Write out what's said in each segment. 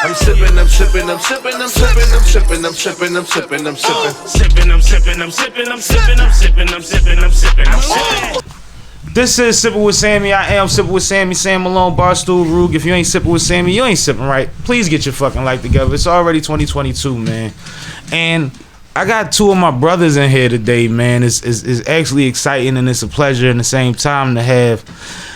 I'm sippin', I'm sippin', I'm sippin', I'm sippin', I'm sippin', I'm sippin', I'm sippin', I'm sippin'. Sippin', I'm sippin', I'm sippin', I'm sippin', I'm sippin', I'm sippin', I'm sippin', I'm sippin'. This is Sippin' with Sammie. I am Sippin' with Sammie, Sam Malone, Barstool, Rug. If you ain't sippin' with Sammie, you ain't sippin' right. Please get your fucking life together. It's already 2022, man. And I got two of my brothers in here today, man. It's actually exciting and it's a pleasure in the same time to have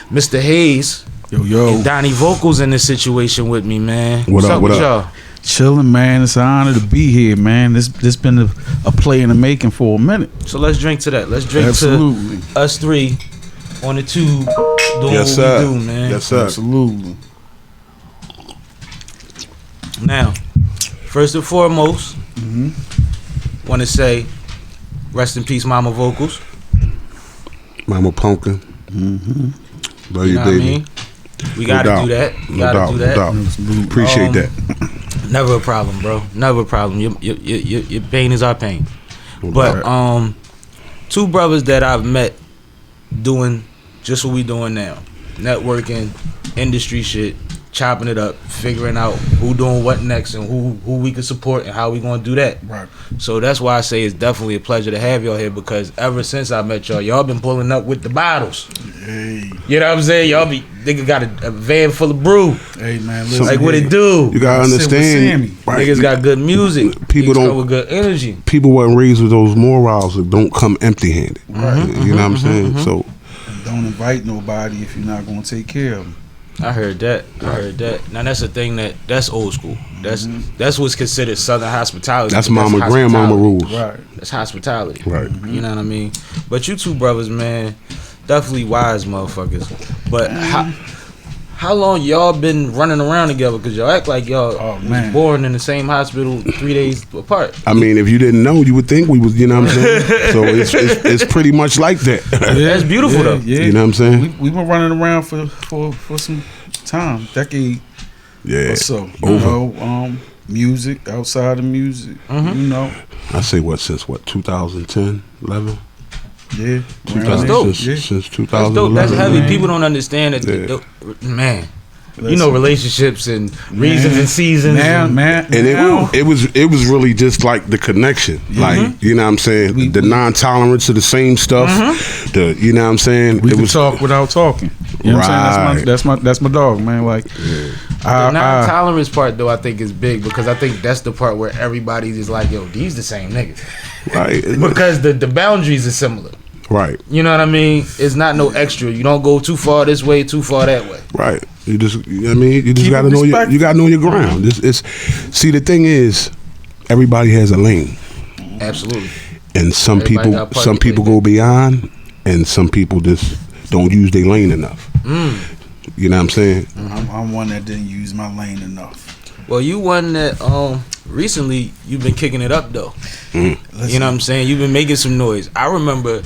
Mr. Haze and Donnie Vocals in this situation with me, man. What's up with y'all? Chilling, man. It's an honor to be here, man. This been a play in the making for a minute. So let's drink to that. Let's drink to us three on the tube doing what we do, man. Yes, sir. Absolutely. Now, first and foremost, want to say rest in peace, Mama Vocals. Mama Pumpkin. Love you, know baby. What I mean? We gotta do that. We gotta do that. Appreciate that. Never a problem, bro. Never a problem. Your pain is our pain. But two brothers that I've met doing just what we doing now, networking, industry shit, chopping it up, figuring out who doing what next and who we can support and how we gonna do that. Right. So that's why I say it's definitely a pleasure to have y'all here, because ever since I met y'all been pulling up with the bottles. Hey. You know what I'm saying? Y'all be nigga got a van full of brew. Hey man, listen, like what it do? You gotta understand, right? Niggas got good music. People don't with good energy. People weren't raised with those morals that don't come empty-handed. Right. You know what I'm saying? So don't invite nobody if you're not gonna take care of them. I heard that. Now that's a thing that's old school. That's what's considered Southern hospitality. That's mama, grandmama rules. Right. That's hospitality. Right. You know what I mean? But you two brothers, man, definitely wise motherfuckers. But how long y'all been running around together? Because y'all act like y'all was born in the same hospital 3 days apart. I mean, if you didn't know, you would think we was, you know what I'm saying? So it's pretty much like that. That's beautiful though. Yeah. You know what I'm saying? We've been running around for some time, decade or so. You know, music, outside of music, you know. I say since 2010, 11? Yeah. That's dope. Since 2011. That's dope. That's heavy. People don't understand that. Man. You know, relationships and reasons and seasons. And it was really just like the connection. Like, you know what I'm saying? The non-tolerance of the same stuff. You know what I'm saying? We can talk without talking. You know what I'm saying? That's my dog, man. Like the non-tolerance part though, I think is big, because I think that's the part where everybody is like, yo, these the same niggas. Right. Because the boundaries are similar. Right. You know what I mean? It's not no extra. You don't go too far this way, too far that way. Right. You just gotta know your ground. See, the thing is, everybody has a lane. Absolutely. And some people go beyond, and some people just don't use their lane enough. You know what I'm saying? I'm one that didn't use my lane enough. Well, you one that recently you've been kicking it up though. You know what I'm saying? You've been making some noise. I remember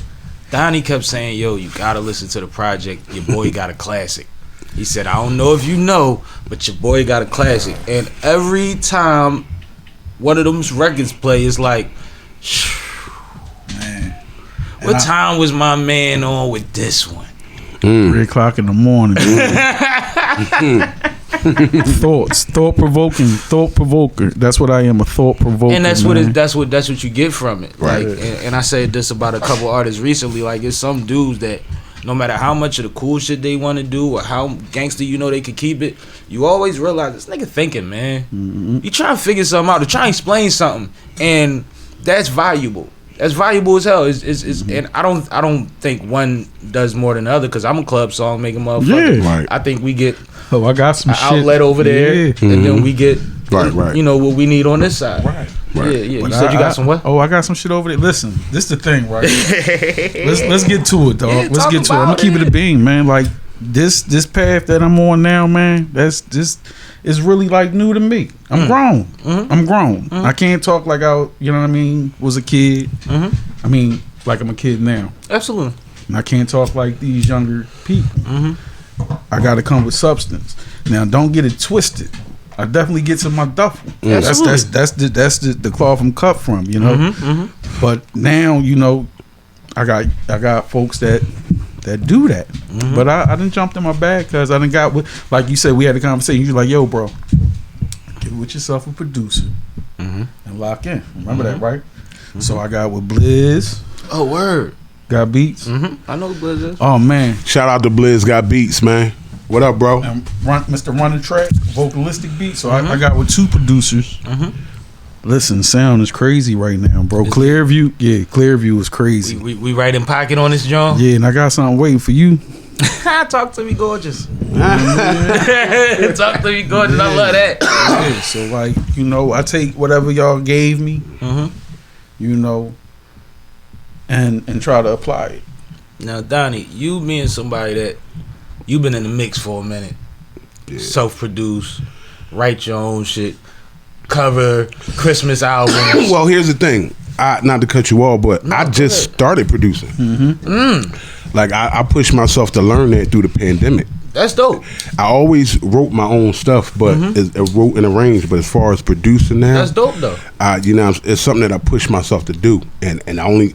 Donnie kept saying, yo, you gotta listen to the project. Your boy got a classic. He said, I don't know if you know, but your boy got a classic. And every time one of them records play, it's like, man, what time was my man on with this one? 3 o'clock in the morning. Thought provoker. That's what I am, a thought provoker. And that's what you get from it. Right. Like, and I said this about a couple artists recently. Like, it's some dudes that no matter how much of the cool shit they want to do or how gangster you know they could keep it, you always realize this nigga thinking, man. You try to figure something out, to try and explain something, and that's valuable. That's valuable as hell. And I don't think one does more than the other, because I'm a club song making motherfucker. Yeah, right. I think we get I got some outlet over there, and then we get you know what we need on this side. Right. Yeah. You said you got some what? I got some shit over there. Listen, this the thing, right? let's get to it, dog. Yeah, let's get to it. I'm gonna keep it a beam, man. Like this path that I'm on now, man. That's just is really like new to me. I'm grown. I'm grown. I can't talk like I, you know what I mean, was a kid. I mean, like I'm a kid now. Absolutely. And I can't talk like these younger people. I got to come with substance. Now, don't get it twisted. I definitely get to my duffel. That's the cloth I'm cut from, you know. But now, you know, I got folks that do that. But I done jumped in my bag because I done got with, like you said, we had a conversation. You like, yo, bro, with yourself a producer and lock in. Remember that, right? So I got with Blizz. Oh, word. Got beats. I know who Blizz is. Oh man, Shout out to Blizz got beats, man. What up, bro? and Mr. Running Track, vocalistic beats. So I got with 2 producers. Listen, sound is crazy right now, bro. Clearview, Clearview is crazy. We right in pocket on this, John. Yeah, and I got something waiting for you. Talk to me, gorgeous. Talk to me, gorgeous. I love that. Yeah, so like, you know, I take whatever y'all gave me, you know, and try to apply it. Now, Donnie, you being somebody that you've been in the mix for a minute, self-produce, write your own shit, cover Christmas albums. Well, here's the thing. Not to cut you off, but I just started producing. Like I pushed myself to learn that through the pandemic. That's dope. I always wrote my own stuff, but wrote and arranged. But as far as producing now, That's dope though. you know, it's something that I pushed myself to do, and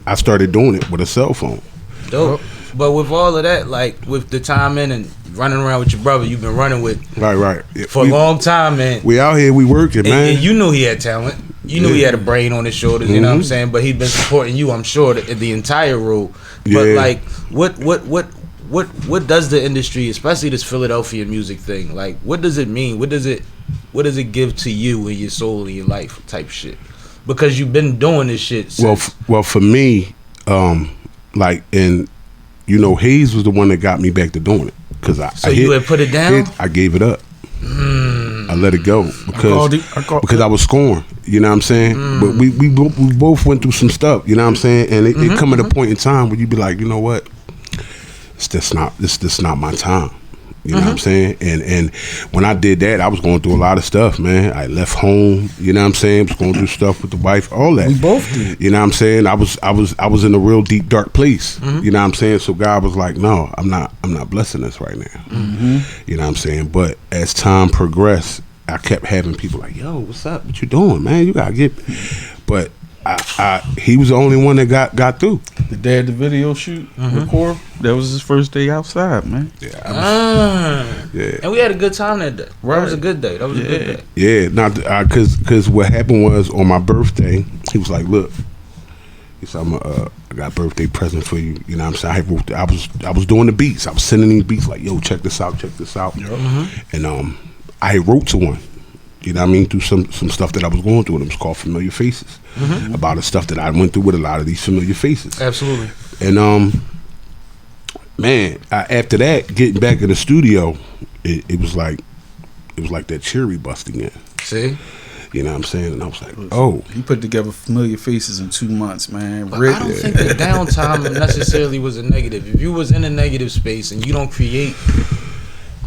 I started doing it with a cell phone. Dope. But with all of that, like with the timing and running around with your brother, you've been running with Right. for a long time, man. We out here, we working, man. And you knew he had talent. You knew he had a brain on his shoulders. You know what I'm saying? But he's been supporting you, I'm sure, the entire road. But like, what does the industry, especially this Philadelphia music thing, like, what does it mean? What does it give to you and your soul and your life type shit? Because you've been doing this shit since. Well, for me, like, and you know, Haze was the one that got me back to doing it. Cause you had put it down? I gave it up. I let it go because I was scorned. You know what I'm saying? But we both went through some stuff. You know what I'm saying? And it come at a point in time where you be like, you know what? It's just not my time. You know what I'm saying? And when I did that, I was going through a lot of stuff, man. I left home. You know what I'm saying? Was going through stuff with the wife, all that. We both did. You know what I'm saying? I was in a real deep, dark place. You know what I'm saying? So God was like, no, I'm not blessing us right now. You know what I'm saying? But as time progressed, I kept having people like, yo, what's up? What you doing, man? You gotta get. But he was the only one that got through. The day of the video shoot, record, that was his first day outside, man. Yeah. And we had a good time that day. Right. That was a good day. That was a good day. Yeah, not because what happened was on my birthday, he was like, look, he said, I got a birthday present for you. You know what I'm saying? I was doing the beats. I was sending these beats like, yo, check this out. And I wrote to one. You know what I mean? Through some stuff that I was going through, and it was called Familiar Faces. About the stuff that I went through with a lot of these familiar faces. Absolutely. And man, after that, getting back in the studio, it was like that cherry busting in. See? You know what I'm saying? And I was like, oh. He put together Familiar Faces in 2 months, man. But I don't think the downtime necessarily was a negative. If you was in a negative space and you don't create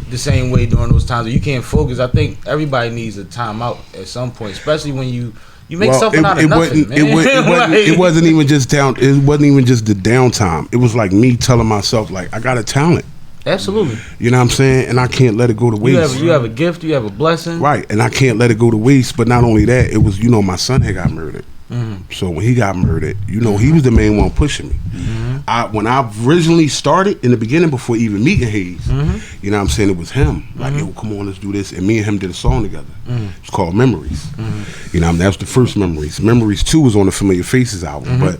the same way during those times, or you can't focus, I think everybody needs a timeout at some point, especially when you make something out of nothing, man. It wasn't even just the downtime. It was like me telling myself, like, I got a talent. Absolutely. You know what I'm saying? And I can't let it go to waste. You have a gift, you have a blessing. Right, and I can't let it go to waste. But not only that, it was, you know, my son had got murdered. So when he got murdered, you know, he was the main one pushing me. When I originally started in the beginning, before even meeting Haze, you know what I'm saying, it was him. Like, yo, come on, let's do this. And me and him did a song together. It's called Memories. You know, that was the first Memories. Memories 2 was on the Familiar Faces album. But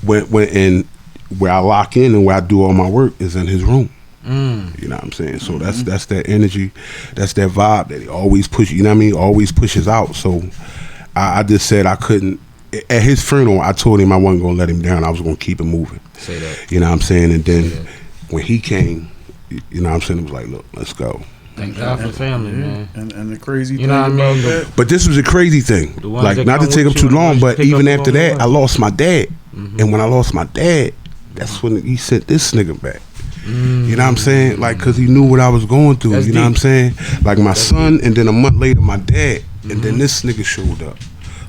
where I lock in and where I do all my work is in his room. You know what I'm saying? So that's that energy, that's that vibe that he always pushes, you know what I mean? Always pushes out. So I just said I couldn't. At his funeral, I told him I wasn't going to let him down. I was going to keep it moving. Say that. You know what I'm saying? And then when he came, you know what I'm saying, it was like, look, let's go. Thank God for family, man. And the crazy thing, you know what I mean? But this was a crazy thing. Like, not to take up too long, but even after that, I lost my dad. And when I lost my dad, that's when he sent this nigga back. You know what I'm saying? Like, because he knew what I was going through. That's know what I'm saying? Like, my son, and then a month later, my dad. And then this nigga showed up.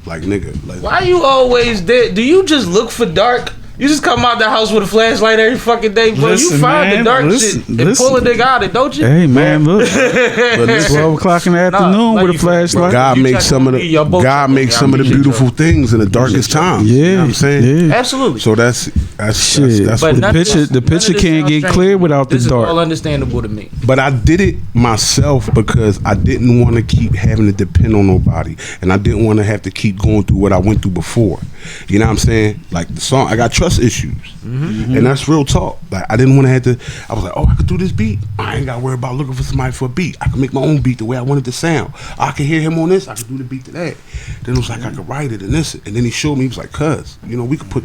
Like, nigga. Like, why you always there? Do you just look for dark? You just come out the house with a flashlight every fucking day, bro. You find the dark shit and pull a nigga out it, don't you? Hey, man, look. 12 o'clock in the afternoon with a flashlight. God makes some of the beautiful things in the darkest times. Yeah. You know what I'm saying? Yeah. Absolutely. So that's, That's But what the picture can't get clear without the This dark. is all understandable to me. But I did it myself because I didn't want to keep having to depend on nobody, and I didn't want to have to keep going through what I went through before. You know what I'm saying? Like the song, I got trust issues, and that's real talk. Like I didn't want to have to. I was like, oh, I could do this beat. I ain't got to worry about looking for somebody for a beat. I can make my own beat the way I want it to sound. I can hear him on this. I can do the beat to that. Then it was like I could write it and this, and then he showed me. He was like, "Cuz, you know, we could put,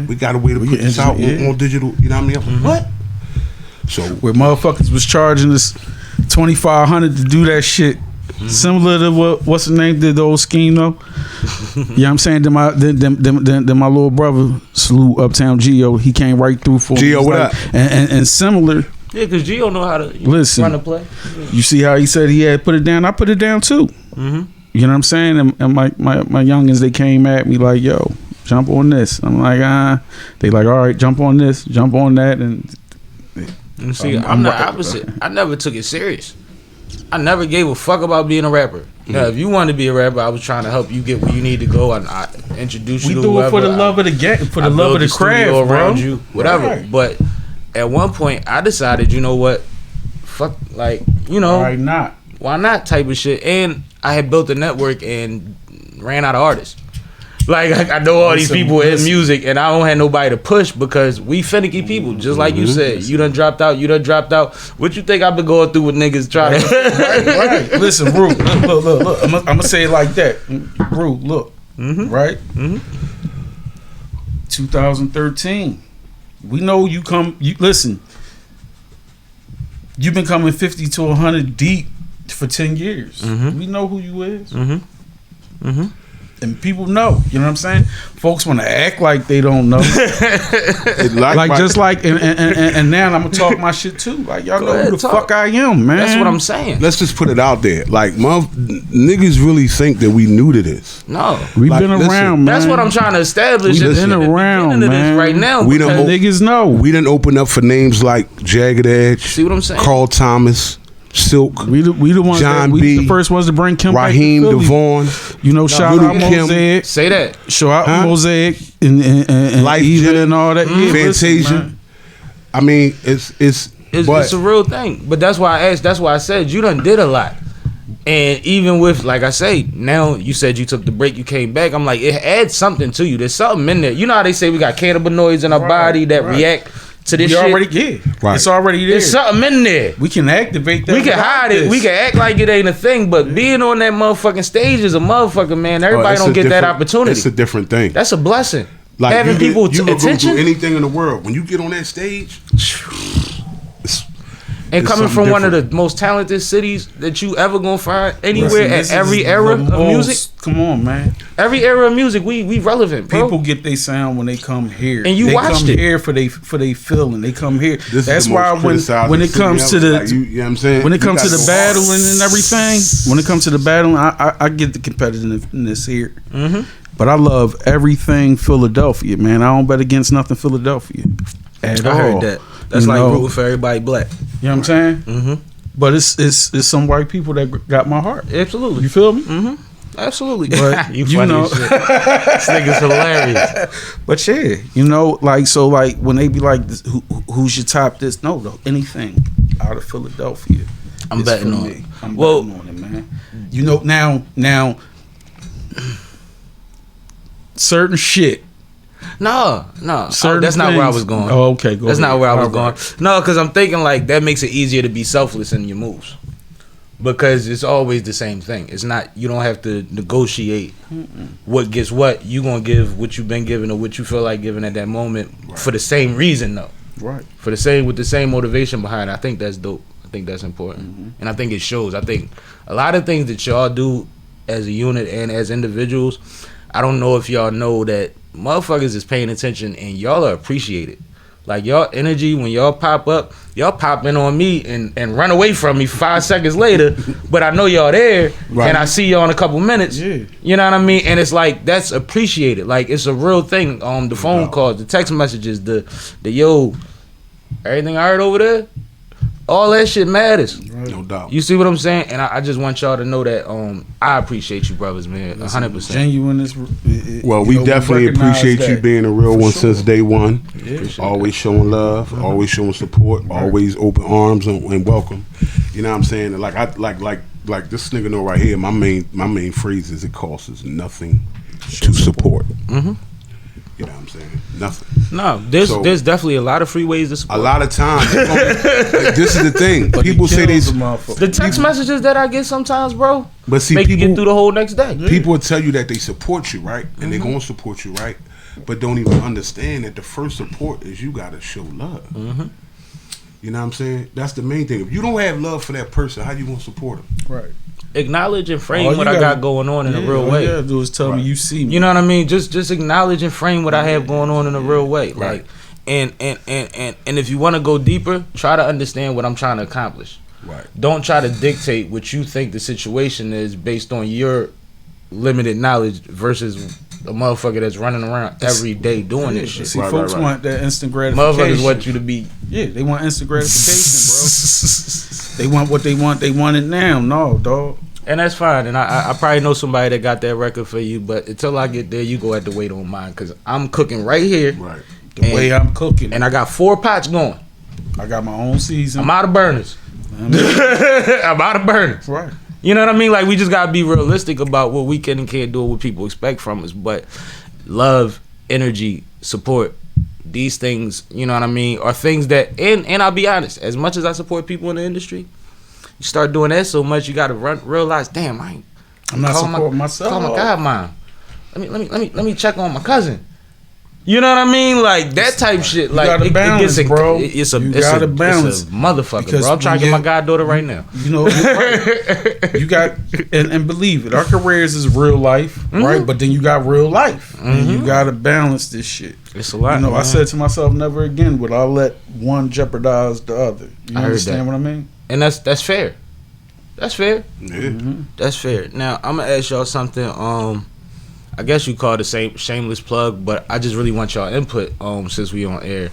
we got a way to put this out on digital." You know what I mean? I was like, what? So where motherfuckers was charging us $2,500 to do that shit. Similar to what's the name did the old scheme though. You know what I'm saying? Then my little brother, salute Uptown Geo, he came right through for Geo, me. what up? And similar. Yeah, because Gio know how to Listen, run the play. You see how he said he had put it down? I put it down too. You know what I'm saying? And my youngins, they came at me like, yo, jump on this. I'm like, They like, all right, jump on this, jump on that. And see, I'm the opposite. I never took it serious. I never gave a fuck about being a rapper. Now, if you wanted to be a rapper, I was trying to help you get where you need to go. And I introduce you to do whoever. it for the love of the game, for the love of the craft, bro. Around bro. you, whatever. Right. But at one point, I decided, you know what? Fuck, like, you know. Why not? Why not type of shit. And I had built a network and ran out of artists. Like, I know all these people in music, and I don't have nobody to push because we finicky people. Just like you said, you done dropped out. What you think I've been going through with niggas trying to... Right. Listen, Brew, look. I'm going to say it like that. Brew, look. Right? 2013. We know you come... listen. You've been coming 50 to 100 deep for 10 years. We know who you is. And people know, you know what I'm saying? Folks want to act like they don't know. And now I'm gonna talk my shit too. Like y'all know who the fuck I am, man. That's what I'm saying. let's just put it out there. Like, niggas really think that we new to this. No, we've Like, been listen, around, man. that's what I'm trying to establish. We've been around, man. Right now, We done because- Niggas know. We done open up for names like Jagged Edge, See what I'm saying? Carl Thomas, Silk, We the ones John that we B, the first ones to bring Kim back to Raheem Philly. Devon, You know, shout Little out Kim. Mosaic. Say that. Shout out Huh? Mosaic and Life Eva Jen, and all that. Yeah, listen, Fantasia. man. I mean, it's It's a real thing. But that's why I asked. That's why I said you done did a lot. And even with, like I say, now you said you took the break, you came back. I'm like, it adds something to you. There's something in there. You know how they say we got cannabinoids in our body that react to this We shit? already Right. It's already there. There's something in there. We can activate that. We can without hide it. this. We can act like it ain't a thing. But being on that motherfucking stage is a motherfucker, man. Everybody it's don't a get that different- opportunity. It's a different thing. That's a blessing. Like Having you people you could go attention do anything in the world. When you get on that stage, and it's coming from something one of different. the most talented cities that you ever gonna find anywhere Listen, at this every is era the of most- music. Come on, man. Every era of music, we relevant, bro. People get their sound when they come here, And you they watched come it. here for they feeling. They come here. this is That's the why most criticized when it city comes to ever. the Like, you know what I'm saying? when it You comes to gotta the go hard. battling and everything, when it comes to the battling, I get the competitiveness here. But I love everything Philadelphia, man. I don't bet against nothing Philadelphia at all. I heard that. That's You like know? rooting for everybody black. You know what I'm saying? But it's some white people that got my heart. Absolutely. You feel me? Absolutely. But you you funny know- as shit. This nigga's hilarious. But yeah, you know, like when they be like, who's your top this? No, anything out of Philadelphia. I'm is betting for on me. it. I'm Well- betting on it, man. You know, now, certain shit. No. Certain that's not where I things- was going. Oh, okay, go That's ahead. not where I was All going. right. No, because I'm thinking like that makes it easier to be selfless in your moves. Because it's always the same thing. It's not, you don't have to negotiate what gets what. You gonna give what you've been given or what you feel like giving at that moment for the same reason though. Right. For the same, with the same motivation behind it. I think that's dope. I think that's important. And I think it shows. I think a lot of things that y'all do as a unit and as individuals, I don't know if y'all know that motherfuckers is paying attention and y'all are appreciated. Like y'all energy, when y'all pop up, y'all pop in on me and run away from me 5 seconds later, but I know y'all there and I see y'all in a couple minutes. Yeah. You know what I mean? And it's like, that's appreciated. Like it's a real thing. The phone calls, the text messages, the yo, everything I heard over there, all that shit matters. No doubt. You see what I'm saying? And I just want y'all to know that I appreciate you brothers, man, 100%. Genuine. Well, we definitely appreciate you being a real one since day one. Yeah. Always showing love, always showing support, always open arms and welcome. You know what I'm saying? And like this nigga know right here. My main phrase is, it costs nothing to support. Mm-hmm. You know what I'm saying? Nothing. No, there's definitely a lot of free ways to support. A lot of times, like, this is the thing. People say these. The text messages that I get sometimes, bro, but see, make you get through the whole next day. People will tell you that they support you, right? And they're going to support you, right? But don't even understand that the first support is you got to show love. Mm-hmm. You know what I'm saying? That's the main thing. If you don't have love for that person, how you going to support them? Right. Acknowledge and frame what I got going on in a real way. All you gotta do is tell me you see me. You know what I mean? Just acknowledge and frame what I have going on in a real way. Like, and if you want to go deeper, try to understand what I'm trying to accomplish. Right. Don't try to dictate what you think the situation is based on your limited knowledge versus a motherfucker that's running around every day doing this shit. See, folks want that instant gratification. Motherfuckers want you to be. Yeah, they want instant gratification, bro. They want what they want. They want it now. No, dog. And that's fine. And I probably know somebody that got that record for you. But until I get there, you go have to wait on mine. Because I'm cooking right here. Right. The way I'm cooking. And I got 4 pots going. I got my own season. I'm out of burners. I'm out of burners. Right. You know what I mean? Like, we just got to be realistic about what we can and can't do, what people expect from us. But love, energy, support, these things, you know what I mean, are things that, and I'll be honest, as much as I support people in the industry, you start doing that so much, you got to realize, damn, I'm not supporting myself. Call my godmom. Let me check on my cousin. You know what I mean? Like that type shit. Like gotta balance, bro. It's a balance, motherfucker, because bro. I'm trying to get my goddaughter right now. You know, right. You got and believe it. Our careers is real life, right? But then you got real life, and you gotta balance this shit. It's a lot. You know, man. I said to myself, never again would I let one jeopardize the other. You understand what I mean? And that's fair. That's fair. Yeah. That's fair. Now I'm gonna ask y'all something. I guess you call it a shameless plug, but I just really want y'all input since we on air.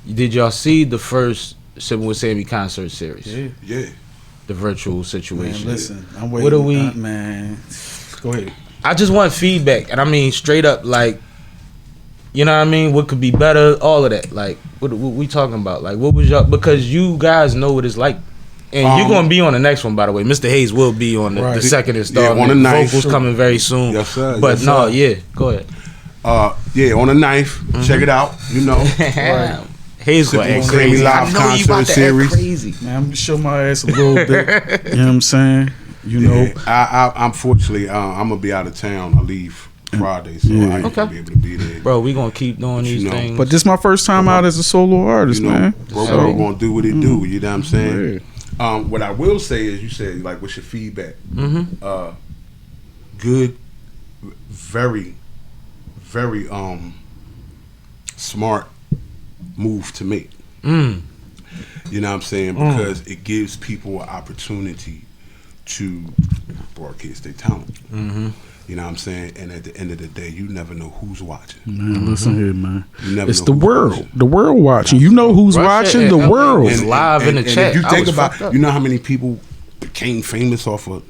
Did y'all see the first SippinWitSammie concert series? Yeah. The virtual situation. Man, listen, I'm waiting. What are we? Man, go ahead. I just want feedback, and I mean straight up, like, you know what I mean? What could be better? All of that. Like, what we talking about? Like, what was y'all? Because you guys know what it's like. And you're gonna be on the next one, by the way. Mr. Hayes will be on the second installment. Yeah, on the 9th. Vocals coming very soon. Yes, sir. But go ahead. Yeah, on the 9th. Check it out. You know, Hayes gonna act crazy. Live concert series. Crazy. Man, I'm gonna show my ass a little bit. You know what I'm saying? You know, I'm fortunately I'm gonna be out of town. I leave Friday, so I ain't gonna be able to be there. Bro, we gonna keep doing these things. But this is my first time out as a solo artist, man. Bro, gonna do what it do. You know what I'm saying? Yeah. What I will say is, you said, like, what's your feedback? Good, very, very smart move to make. You know what I'm saying? Because it gives people an opportunity to broadcast their talent. You know what I'm saying? And at the end of the day, you never know who's watching. Man, listen here, man. It's the world. Watching. The world watching. You know who's watching? The world. It's live in the chat. If you think about, you know how many people became famous off of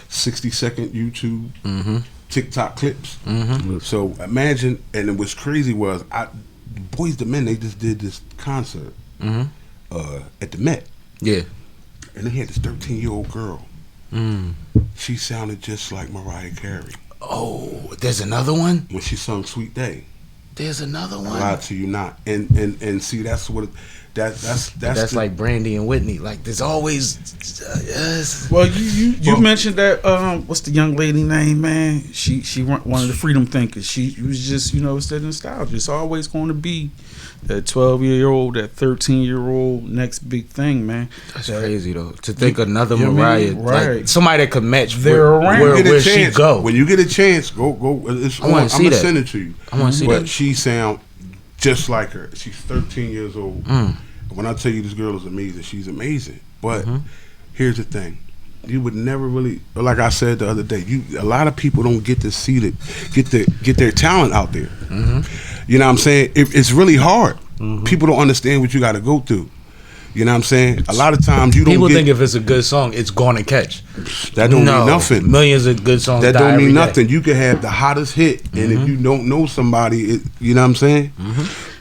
60-second YouTube, TikTok clips? So imagine, and what's crazy was, Boys II Men, they just did this concert at the Met. Yeah. And they had this 13-year-old girl. She sounded just like Mariah Carey. Oh, there's another one? When she sung Sweet Day. There's another one? I lied to you not. And see, that's what that's like Brandy and Whitney. Like, there's always Well, you mentioned that what's the young lady name, man? She one of the freedom thinkers. She was just, it's that nostalgia. It's always going to be that 12-year-old, that 13-year-old next big thing, man. That's crazy though. To think another Mariah, like somebody that could match where she go. When you get a chance, go. I'm gonna send it to you. I want to see that. But she sound just like her. She's 13 years old. When I tell you this girl is amazing, she's amazing. But here's the thing. You would never really, like I said the other day, a lot of people don't get to see get their talent out there. You know what I'm saying? It's really hard. People don't understand what you got to go through. You know what I'm saying? A lot of times you don't People get, think if it's a good song, it's going to catch. that don't mean nothing. Millions of good songs. That die don't every mean day. nothing. You can have the hottest hit, and if you don't know somebody, you know what I'm saying?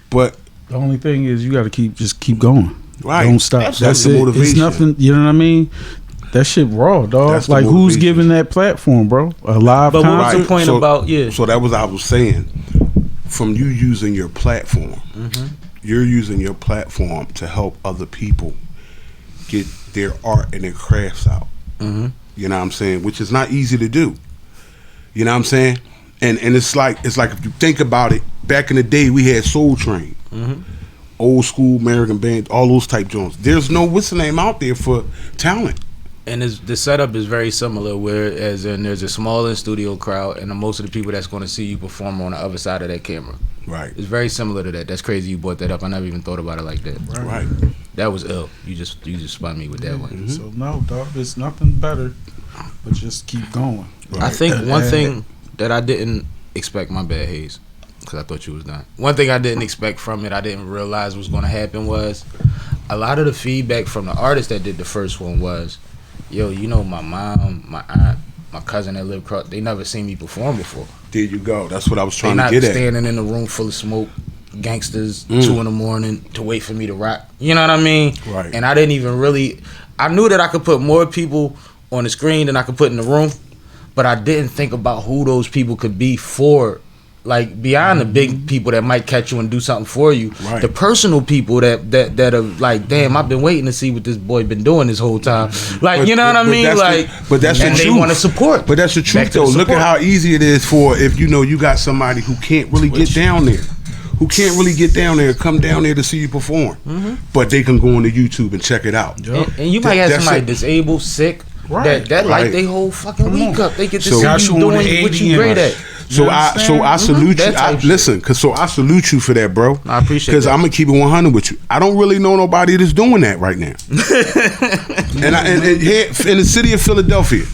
But The only thing is you got to keep going. Right. Don't stop. Absolutely. That's The it. It's motivation. nothing. You know what I mean? That shit raw, dog. That's the Like who's motivation. giving that platform, bro? A live But what was concert? the point about So that was I was saying. From you using your platform, you're using your platform to help other people get their art and their crafts out. You know what I'm saying? Which is not easy to do. You know what I'm saying? And it's like if you think about it, back in the day we had Soul Train, old school American band, all those type joints. There's no what's the name out there for talent. And the setup is very similar, whereas there's a small in-studio crowd, and most of the people that's going to see you perform on the other side of that camera. Right. It's very similar to that. That's crazy you brought that up. I never even thought about it like that. Right. That was ill. You just spun me with that one. So no, dog. There's nothing better, but just keep going. I think one thing that I didn't expect, my bad, Haze, because I thought you was done. One thing I didn't expect from it, I didn't realize was going to happen, was a lot of the feedback from the artists that did the first one was, yo, you know, my mom, my aunt, my cousin that lived across, they never seen me perform before. There you go. That's what I was They trying not to get at. standing in a room full of smoke, gangsters, 2 in the morning to wait for me to rock. You know what I mean? Right. And I didn't even really, I knew that I could put more people on the screen than I could put in the room, but I didn't think about who those people could be for, like beyond the big people that might catch you and do something for you. Right. The personal people that are like, damn, I've been waiting to see what this boy been doing this whole time. Like, you know what I mean? But that's the and they truth. want to support. But that's the Back truth, to the though. Look at support. how easy it is for if you know you got somebody who can't really get down there, who can't really get down there, come down there to see you perform, but they can go on to YouTube and check it out. And you might have That's somebody it. disabled, sick, Right. that Right. like they whole fucking week up. They get to So see got you you on the doing what 80 you great and- at. So I salute you. That type shit. Listen, so I salute you for that, bro. I appreciate Because that. I'm gonna keep it 100 with you. I don't really know nobody that's doing that right now. and here in the city of Philadelphia,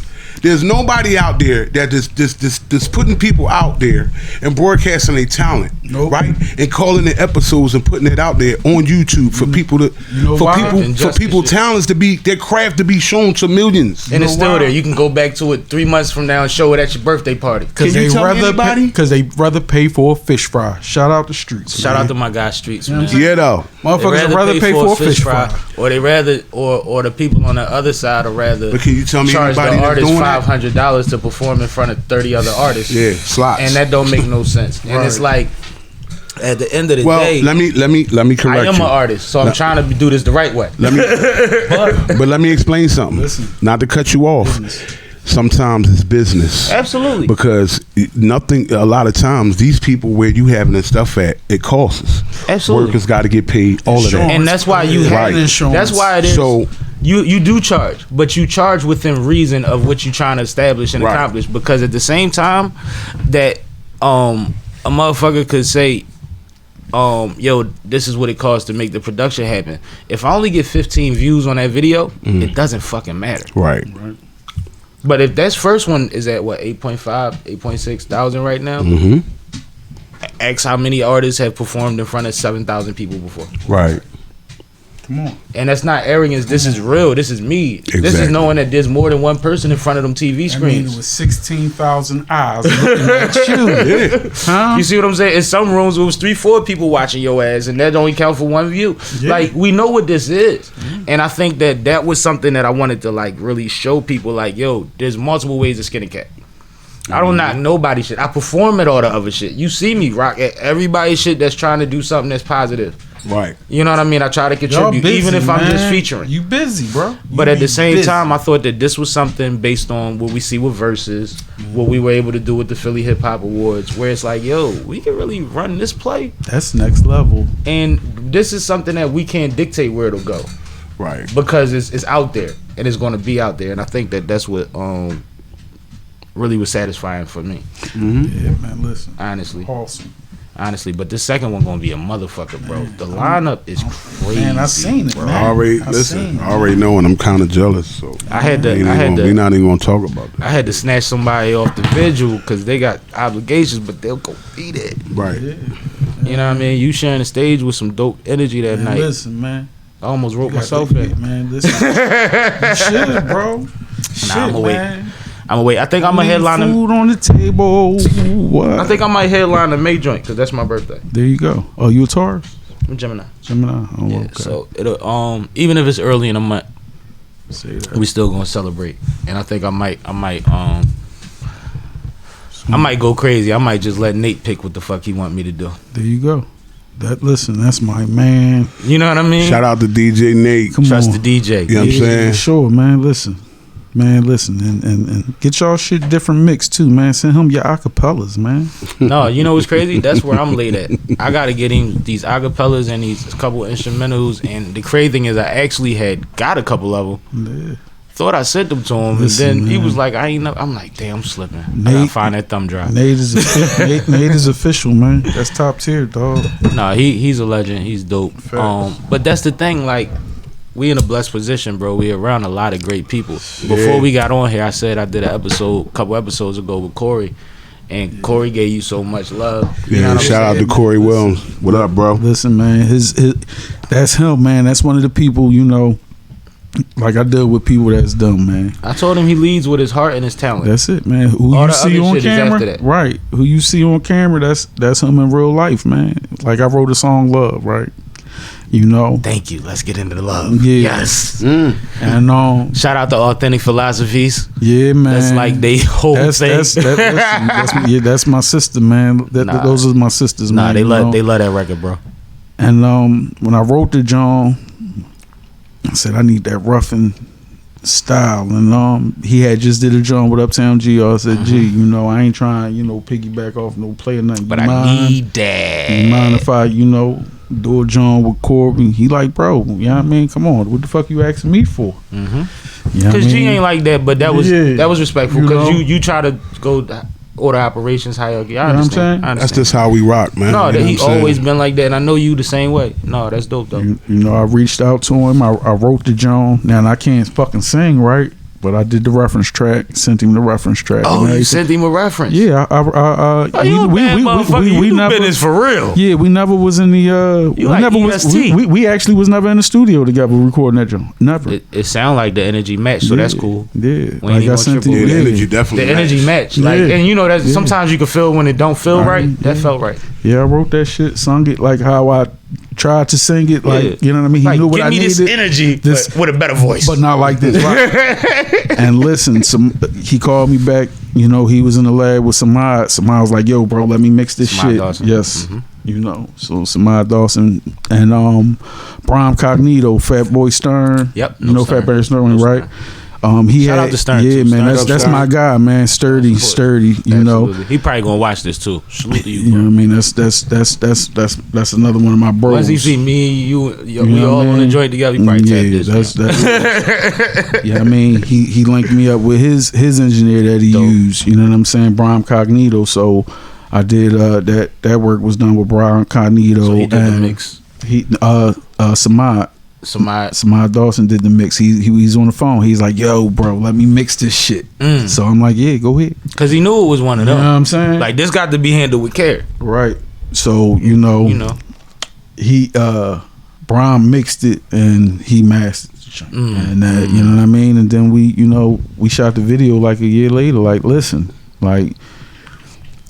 there's nobody out there that just putting people out there and broadcasting their talent, right? And calling the episodes and putting it out there on YouTube for people to, for people talents to be, their craft to be shown to millions. And it's still there. You can go back to it 3 months from now and show it at your birthday party. Because Can you they tell me rather anybody? because they rather pay for a fish fry. Shout out the streets. Shout man. out to my guy Streets, man. Yeah, though. Motherfuckers rather pay for a fish fry. or they rather, or the people on the other side, or rather, But can you tell me charge anybody the that's artist doing that? $500 to perform in front of 30 other artists. Yeah, slots. And that don't make no sense. And it's like, at the end of the Well, day, let me correct I am you. an artist, so I'm trying to do this the right way. Let me, but let me explain something. Listen. Not to cut you off. Sometimes it's business. Absolutely. Because nothing. A lot of times, these people where you having this stuff at, it costs. Absolutely. Workers got to get paid. All of that. And that's why you have Right. insurance. That's why it is. So- you do charge, but you charge within reason of what you're trying to establish and Right. accomplish. Because at the same time, that a motherfucker could say, yo, this is what it costs to make the production happen. If I only get 15 views on that video, it doesn't fucking matter. Right. But if that first one is at what 8.5, 8.6 thousand right now, X how many artists have performed in front of 7,000 people before. Right. Come on. And that's not arrogance. This is real. This is me. This is Exactly. knowing that there's more than one person in front of them TV I mean, it screens. was 16,000 eyes looking at you. Yeah. Huh? You see what I'm saying? In some rooms, it was 3-4 people watching your ass, and that only count for one view. Yeah. Like, we know what this is. And I think that was something that I wanted to, like, really show people, like, yo, there's multiple ways to skin a cat. I don't knock nobody shit. I perform at all the other shit. You see me rock at everybody's shit that's trying to do something that's positive. Right. You know what I mean? I try to Y'all contribute, busy, even if I'm just man. featuring. You busy, bro. You But at be the same busy. time, I thought that this was something based on what we see with Versus, what we were able to do with the Philly Hip Hop Awards, where it's like, yo, we can really run this play. That's next level. And this is something that we can't dictate where it'll go, Right. because it's out there and it's going to be out there. And I think that that's what really was satisfying for me, Yeah, man. Listen. honestly. Awesome. Honestly, but this second one gonna be a motherfucker, bro. The lineup is crazy. Man, I seen it, bro. man. I already I listen. seen I already know, and I'm kind of jealous. So I had to. we're not even gonna talk about that. I had to snatch somebody off the vigil because they got obligations, but they'll go beat it. Right. Yeah. You know what I mean? You sharing the stage with some dope energy that Man, night. listen, man. I almost wrote myself in. Man, listen. You should, bro. Nah, I'm gonna wait. I think I'm gonna headline food on the table. What? I think I might headline the May joint because that's my birthday. There you go. Oh, you a Taurus? I'm Gemini. Oh, Yeah, okay. so it'll even if it's early in the month, Say that. we still gonna celebrate. And I think I might go crazy. I might just let Nate pick what the fuck he want me to do. There you go. Listen, that's my man. You know what I mean? Shout out to DJ Nate. Trust the DJ. You know what I'm saying? Sure, man. Listen, and get y'all shit different mix too, man. Send him your acapellas, man. No, you know what's crazy? That's where I'm late at. I gotta get him these acapellas and these couple instrumentals. And the crazy thing is, I actually got a couple of them. Yeah. Thought I sent them to him, Listen, and then he man. was like, "I ain't know." I'm like, "Damn, I'm slipping. I gotta find that thumb drive." Nate is official, man. That's top tier, dog. No, he's a legend. He's dope. But that's the thing. Like, we in a blessed position, bro. We around a lot of great people. Before we got on here, I said I did a couple episodes ago with Corey, and Corey gave you so much love. You know what I'm Shout out to saying? Corey Williams. What up, bro? Listen, man. His that's him, man. That's one of the people, you know. Like I deal with people that's dumb, man. I told him he leads with his heart and his talent. That's it, man. Who All you the see other on shit is after camera, that. right? Who you see on camera, that's him in real life, man. Like I wrote a song, "Love," right? You know. Thank you. Let's get into the love. Yeah. Yes. And Shout out to Authentic Philosophies. yeah, man. That's like they whole thing. That's my sister, man. Those are my sisters, man. They you love know? that record, bro. And when I wrote the John, I said I need that roughing style, and he had just did a John with Uptown G. I said, G, you know, I ain't trying, you know, piggyback off no play or nothing. But I need that. You mind if I, you know, do a John with Corbin? He like, bro, you know what I mean? Come on, what the fuck you asking me for? Because G ain't like that, but that was respectful. Because you try to go order operations hierarchy. I understand. That's just how we rock, man. No, You that know he what I'm saying? always been like that, and I know you the same way. No, that's dope though. You know, I reached out to him. I wrote the John. Now, and I can't fucking sing, right? But I did the reference track, sent him the reference track. Oh, you sent him a reference? Yeah, you a bad motherfucker. You do business for real. Yeah, we never was in the. You like EST. We actually was never in the studio together recording that joint. Never. It sound like the energy match, so that's cool. Yeah, We ain't even triple. Yeah, the energy definitely. The energy match, like, and you know that sometimes you can feel when it don't feel right. That felt right. Yeah, I wrote that shit, sung it like how I tried to sing it, like you know what I mean. He Like, knew what I give me needed. this energy, but with a better voice. But not like this. Right? And listen, he called me back. You know, he was in the lab with Sammie. Sammie was like, "Yo, bro, let me mix this Sammie shit." Dawson. Yes, you know. So Sammie Dawson and Brian Cognito, Fat Boy Stern. Yep, you know Stern. Fat Boy Stern, right? He Shout had, out to Stern, yeah, too. man. Stern That's up my Stern. guy, man. Sturdy. You know. He probably gonna watch this too. Salute to you, You bro. know what I mean? That's another one of my bros. Once he see me, you know we what all I on the mean? joint together. He probably tap this. That's yeah. I mean, he linked me up with his engineer that he used. You know what I'm saying? Brian Cognito. So I did that work was done with Brian Cognito. So he did the and mix. Sammie Dawson did the mix. He's on the phone. He's like, "Yo, bro, let me mix this shit." So I'm like, "Yeah, go ahead." Because he knew it was one of them. You know what I'm saying? Like, this got to be handled with care. Right. So you know, he Brian mixed it and he mastered it. And that, you know what I mean? And then we shot the video like a year later. Like, listen, like,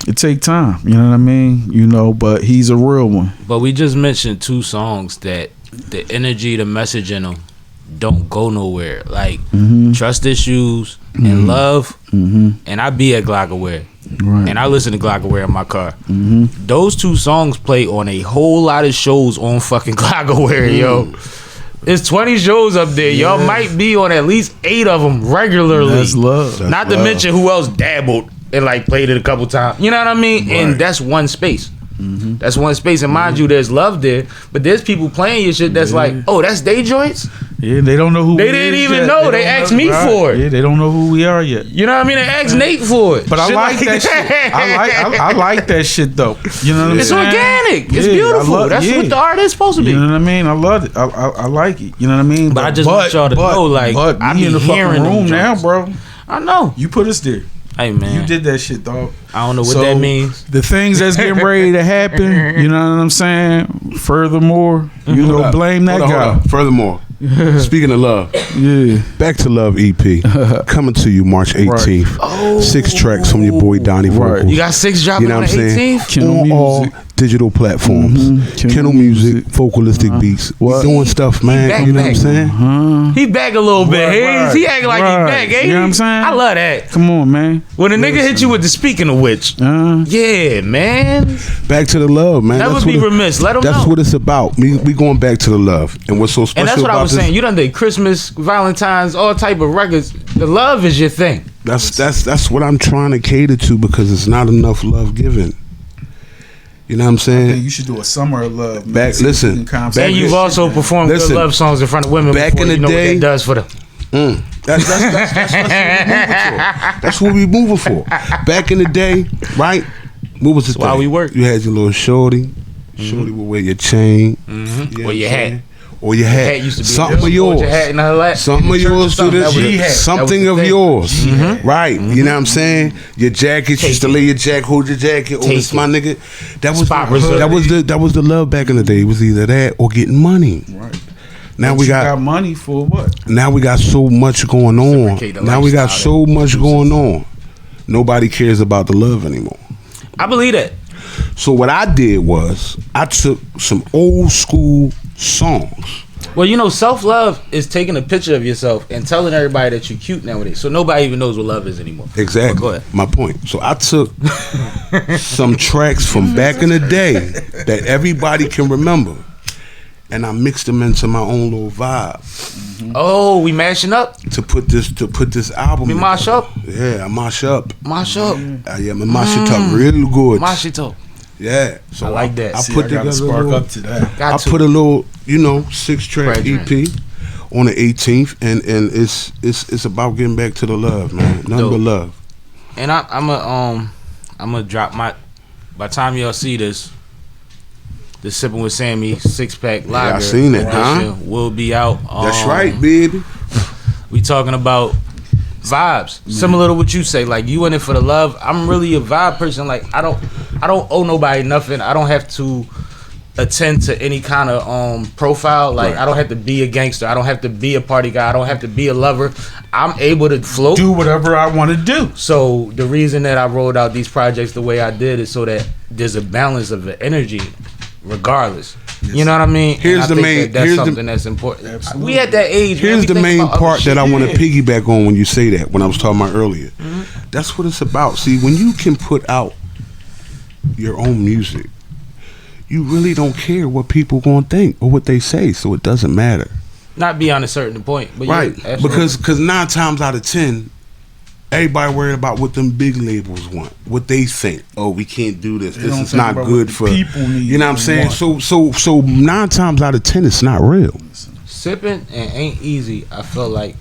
it take time, you know what I mean? You know, but he's a real one. But we just mentioned two songs that the energy, the message in them don't go nowhere. Like Trust Issues and Love. And I be at glocawear. Right. And I listen to glocawear in my car. Those two songs play on a whole lot of shows on fucking glocawear, yo. There's 20 shows up there. Y'all might be on at least 8 of them regularly. That's love. Not to mention who else dabbled and like played it a couple times. You know what I mean? Right. And that's one space. That's one space. And mind you, there's love there, but there's people playing your shit that's like, oh, that's they joints? Yeah, they don't know who they didn't even yet. know. They asked me for it. Yeah, they don't know who we are yet. You know what I mean? They asked Nate for it. But I like that shit. I like that shit though. You know what I'm it's saying? Organic. It's beautiful. That's what the art is supposed to be. You know what I mean? I love it. I like it. You know what I mean? But I just want y'all to know, like, but I we be in the hearing fucking room them now, joints. bro. I know. You put us there. Hey man, You did that shit, dog. I don't know what So, that means. The things that's getting ready to happen, you know what I'm saying? Furthermore, you know, blame that Hold guy. on. Furthermore, speaking of love, Yeah. Back to Love EP coming to you March 18th. Oh, 6 tracks from your boy Donnie Vocals. Right. you got 6 dropping You know on what the I'm saying? 18th. Kennel On all Music. digital platforms. Kennel Music, vocalistic beats. What? We doing stuff, man. back, You know what I'm back. saying? He back a little bit. Right, Haze. He acting like he right. back. Haze. You know what I'm saying? I love that. Come on, man. When a nigga hit you with the speaking of which, yeah, man. Back to the love, man. Never That's be what remiss. Let 'em That's know. what it's about. We going back to the love. And what's so special And that's what about I was this, saying. You done did Christmas, Valentine's, all type of records. The love is your thing. That's what I'm trying to cater to because it's not enough love given. You know what I'm Hey, saying? you should do a summer of love. Man. Back- See if listen, you can calm back- And you've down. also performed Listen, good love songs in front of women back before. in the You know day- what that does for them. That's what we moving for. Back in the day, right? What was the That's why thing? we work. You had your little shorty. Shorty would wear your chain. You know Or what your I'm hat. saying? Or your hat. Hat used to be something of Hold yours. your hat in her lap. Something of In church or yours to something. this. That was the- that was Something the of thing. yours. Right. You know what I'm saying? Your jacket, you used to lay your jacket, hold your jacket. Oh, Take this it. my nigga. That was Spot reserve. that was the love back in the day. It was either that or getting money. Right. Now But we you got money for what? now we got so much going on. Reciprocate the Now we got lifestyle so much going on. Nobody cares about the love anymore. I believe that. So what I did was I took some old school songs. Well, you know, self-love is taking a picture of yourself and telling everybody that you're cute nowadays. So nobody even knows what love is anymore. Exactly. But go ahead. My point. So I took some tracks from back in the day that everybody can remember, and I mixed them into my own little vibe Oh, we mashing up? to put this album. We mash together. up? Yeah, I mash up. Mash up. Yeah, I mash it up real good. Mash it up. Yeah. So I like that. I See, put I gotta together a spark little, up to that. Got I to. put a little, 6-track Brethren. EP on the 18th, and it's about getting back to the love, man. Nothing Dope. but love. And I'm gonna drop my. By the time y'all see this, the Sippin' with Sammie 6-pack lager I seen it, edition will be out. That's right, baby. We talking about vibes, similar to what you say. Like, you in it for the love. I'm really a vibe person. Like, I don't owe nobody nothing. I don't have to attend to any kind of profile. Like, Right. I don't have to be a gangster. I don't have to be a party guy. I don't have to be a lover. I'm able to float. Do whatever I want to do. So the reason that I rolled out these projects the way I did is so that there's a balance of the energy, regardless. You know what I mean? Here's And I the think main- That's here's the- something that's important. Absolutely. We at that age. man, Here's we the think main about other part that I shit. want to piggyback on when you say that, when I was talking about earlier. That's what it's about. See, when you can put out your own music, you really don't care what people gonna think or what they say, so it doesn't matter. Not beyond a certain point, but Right. yeah, absolutely. Because 9 times out of 10, everybody worried about what them big labels want, what they think. Oh, we can't do this. They This don't is think not about good what for the people need you know what I'm and saying. want. So 9 times out of 10, it's not real. Sippin' and Ain't Easy, I feel like,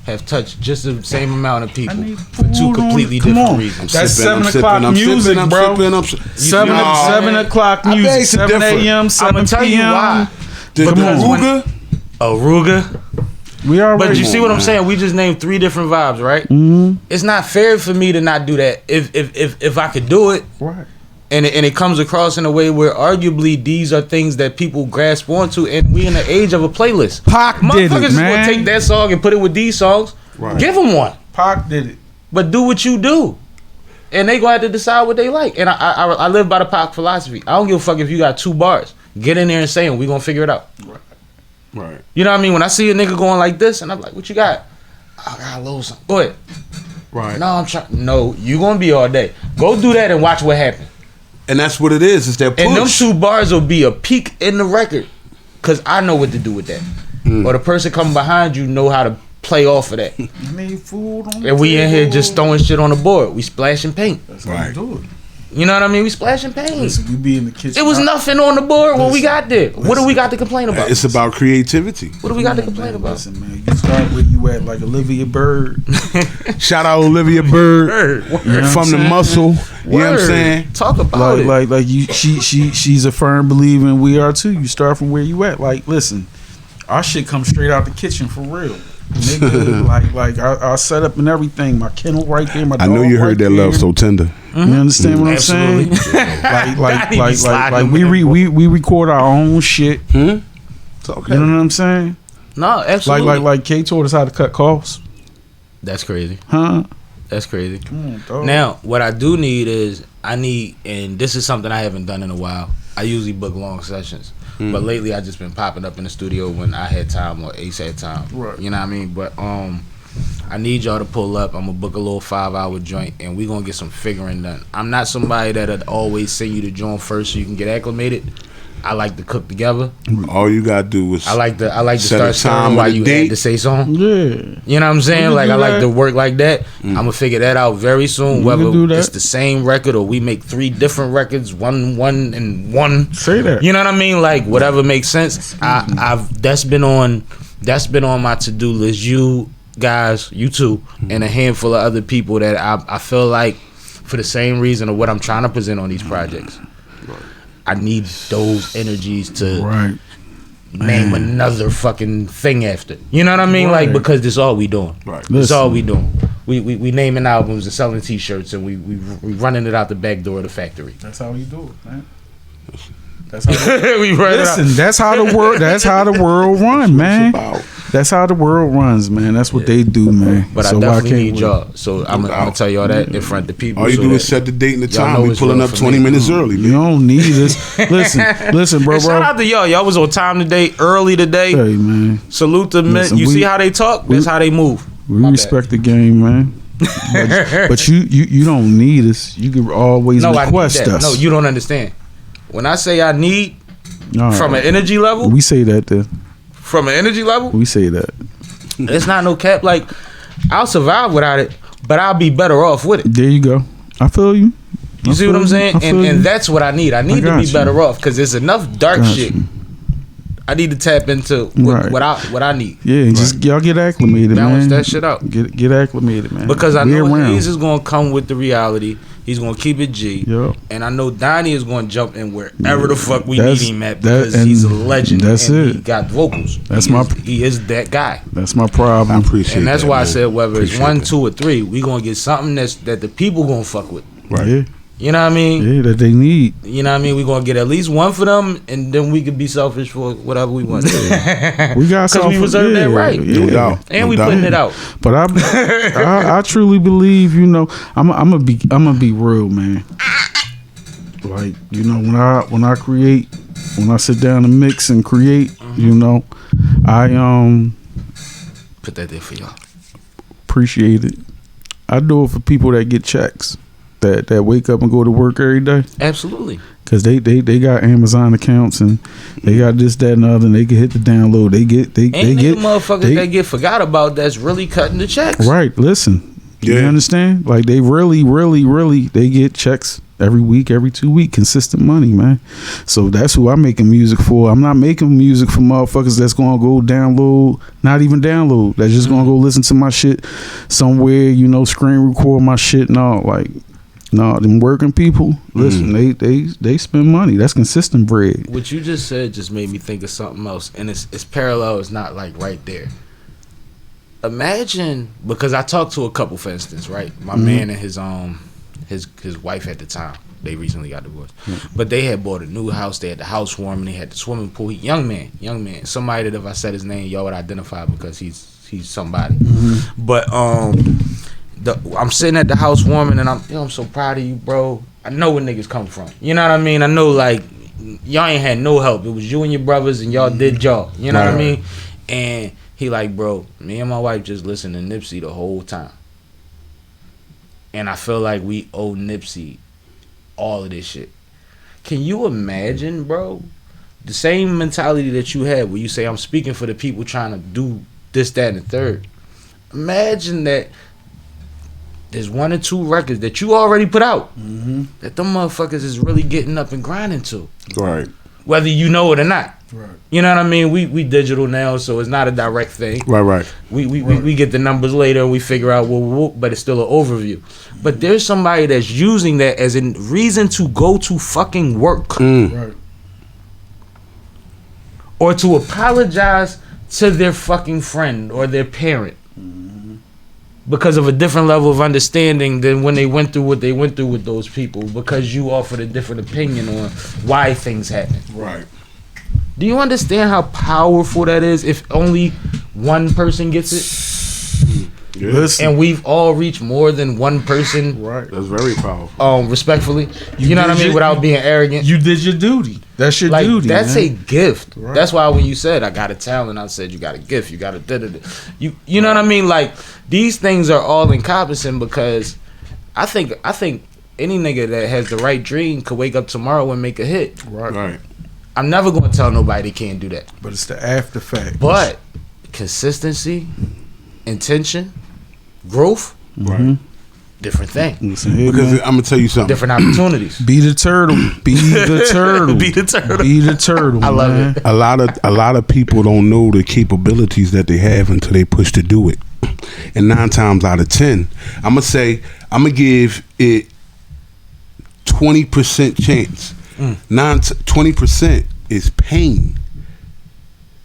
have touched just the same amount of people I need for two food on completely it. Come different on. reasons. That's Sippin', 7 o'clock music, bro. I'm 7 o'clock I beg music. to 7 differ. a.m. 7 I'ma tell you p.m. why. The Because when- Ruger, Aruga. We already. But you see what I'm man. saying? We just named 3 different vibes, right? It's not fair for me to not do that. If I could do it, Right. and it comes across in a way where arguably these are things that people grasp onto, and we in the age of a playlist. Pac did Motherfuckers it, is gonna man. take that song and put it with these songs. Right. Give them one, Pac did it. but do what you do, and they gonna have to decide what they like. And I live by the Pac philosophy. I don't give a fuck if you got 2 bars. Get in there and say them. We gonna figure it out. right? You know what I mean? When I see a nigga going like this, and I'm like, "What you got?" I got a little something. Go ahead. Right. No, I'm trying. No, you gonna be all day. Go do that and watch what happens. And that's what it is. It's that push. And them 2 bars will be a peak in the record, cause I know what to do with that. Or the person coming behind you know how to play off of that. I need food on the And we in here table. just throwing shit on the board. We splashing paint. That's how Right. you do it. You know what I mean? We splashing paint. Listen, we be in the kitchen. It was nothing on the board when we got there. What do listen. we got to complain about? It's about creativity. What do we got to complain about? Listen, man, you start where you at, like Olivia Bird. Shout out Olivia Bird Word. You know what from I'm the saying? muscle. You know what I'm Word. saying? Talk about it. Like you. She's a firm believer, and we are too. You start from where you at. Like, listen, our shit comes straight out the kitchen for real. Nigga, like I set up and everything. My kennel right there. My dog I know you heard right that there. love so tender. You understand what I'm saying? like we record our own shit. It's okay. You know what I'm saying? No, absolutely. Like Kay taught us how to cut costs. That's crazy. Huh? That's crazy. Come on, dog. Now, what I do need is and this is something I haven't done in a while. I usually book long sessions. But lately I just been popping up in the studio when I had time or Ace had time. Right. You know what I mean? But I need y'all to pull up. I'm gonna book a little 5-hour joint and we gonna get some figuring done. I'm not somebody that'd always send you the joint first so you can get acclimated. I like to cook together. All you gotta do is I like to set start a time stirring while and a you date. add to say something. Yeah. You know what I'm saying? Like I like that. to work like that. I'm gonna figure that out very soon. We can do Whether that. it's the same record or we make 3 different records, one and one. Say that. You know what I mean? Like whatever makes sense. That's been on my to-do list. You guys, you two, and a handful of other people that I feel like for the same reason of what I'm trying to present on these projects. I need those energies to name another fucking thing after. You know what I mean? Like because this all we doing. Right. This all we doing. We naming albums and selling T-shirts and we running it out the back door of the factory. That's how you do it, man. That's how we run listen, it out. that's how the world run, man. That's how the world runs, man. That's what they do, man. But so I why definitely can't need we? y'all. So I'm gonna tell y'all that in front of the people. all you so do that is set the date and the y'all time. know We it's pulling love up for 20 me. minutes early, You man. don't need us. Listen, bro. And shout out to y'all. Y'all was on time today, early today. Hey, man. Salute to men. Listen, You see how they talk? That's how they move. We My respect the game, man. but you don't need us. You can always No, I need request that. us. No, you don't understand. When I say I need All from right. an energy level, We say that then. from an energy level, We say that. it's not no cap. Like I'll survive without it, but I'll be better off with it. There you go. I feel you. You see what I'm saying? And that's what I need. I need to got be you. better off because there's enough dark Got shit. you. I need to tap into Right. what I need. Yeah, and just y'all get acclimated, Balance man. that shit out. Get acclimated, man. Because I We're know around. Haze is gonna come with the reality. He's gonna keep it G. Yup. And I know Donnie is gonna jump in wherever the fuck we That's- need him at that- because he's a and legend. that's and it. He got vocals. That's He is that guy. That's my I problem. appreciate And that's that, why I man. said whether it's Appreciate 1, that. 2, or 3, we gonna get something that the people gonna fuck with. Right. Yeah, You know what I mean? yeah, that they need. You know what I mean? We gonna get at least one for them, and then we could be selfish for whatever we want. We got because we something. reserve that right. No doubt. And No we doubt. putting it out. But I truly believe, you know, I'm gonna be real, man. Like, you know, when I create, when I sit down and mix and create, you know, I Put that there for y'all. appreciate it. I do it for people that get checks, that wake up and go to work every day. Absolutely. Cause they got Amazon accounts and they got this, that, and the other, and they can hit the download. They get Motherfuckers that get forgot about that's really cutting the checks. right. Listen, you Yeah. understand? Like they really they get checks every week, every 2 weeks, consistent money, man. So that's who I'm making music for. I'm not making music for motherfuckers that's gonna go download, not even download. That's just gonna go listen to my shit somewhere, you know, screen record my shit and all. Like, no, them working people, listen, they spend money. That's consistent bread. What you just said just made me think of something else, and it's parallel. It's not like right there. Imagine, because I talked to a couple, for instance, right? My man and his wife at the time, they recently got divorced, but they had bought a new house. They had the housewarming. They had the swimming pool. Young man, somebody that if I said his name, y'all would identify because he's somebody. But I'm sitting at the housewarming and I'm so proud of you, bro. I know where niggas come from. You know what I mean? I know like y'all ain't had no help. It was you and your brothers and y'all did y'all. You know what I mean? And he like, bro, me and my wife just listened to Nipsey the whole time. And I feel like we owe Nipsey all of this shit. Can you imagine, bro? The same mentality that you had where you say, I'm speaking for the people trying to do this, that, and the third. Imagine that there's 1 or 2 records that you already put out that them motherfuckers is really getting up and grinding to. Right. Whether you know it or not. Right. You know what I mean? We digital now, so it's not a direct thing. Right. We get the numbers later and we figure out but it's still an overview. But there's somebody that's using that as a reason to go to fucking work. Right. Or to apologize to their fucking friend or their parent because of a different level of understanding than when they went through what they went through with those people, because you offered a different opinion on why things happen. Right. Do you understand how powerful that is if only one person gets it? Yes. And we've all reached more than one person. Right. That's very powerful. Respectfully. You know what I mean? Without being arrogant. You did your duty. That's your duty. That's man. a gift. Right. That's why when you said I got a talent, I said you got a gift. You got a da-da-da. You know what I mean? Like, these things are all encompassing, because I think any nigga that has the right dream could wake up tomorrow and make a hit. Right. I'm never gonna tell nobody can't do that. But it's the after fact. But consistency, intention, growth, Right. different thing. Listen here, Because man. I'm gonna tell you something. Different opportunities. Be the turtle. Be the turtle. Be the turtle. Be the turtle. I love man. it. A lot of people don't know the capabilities that they have until they push to do it. And 9 times out of 10, I'm gonna give it 20% chance. 20% is pain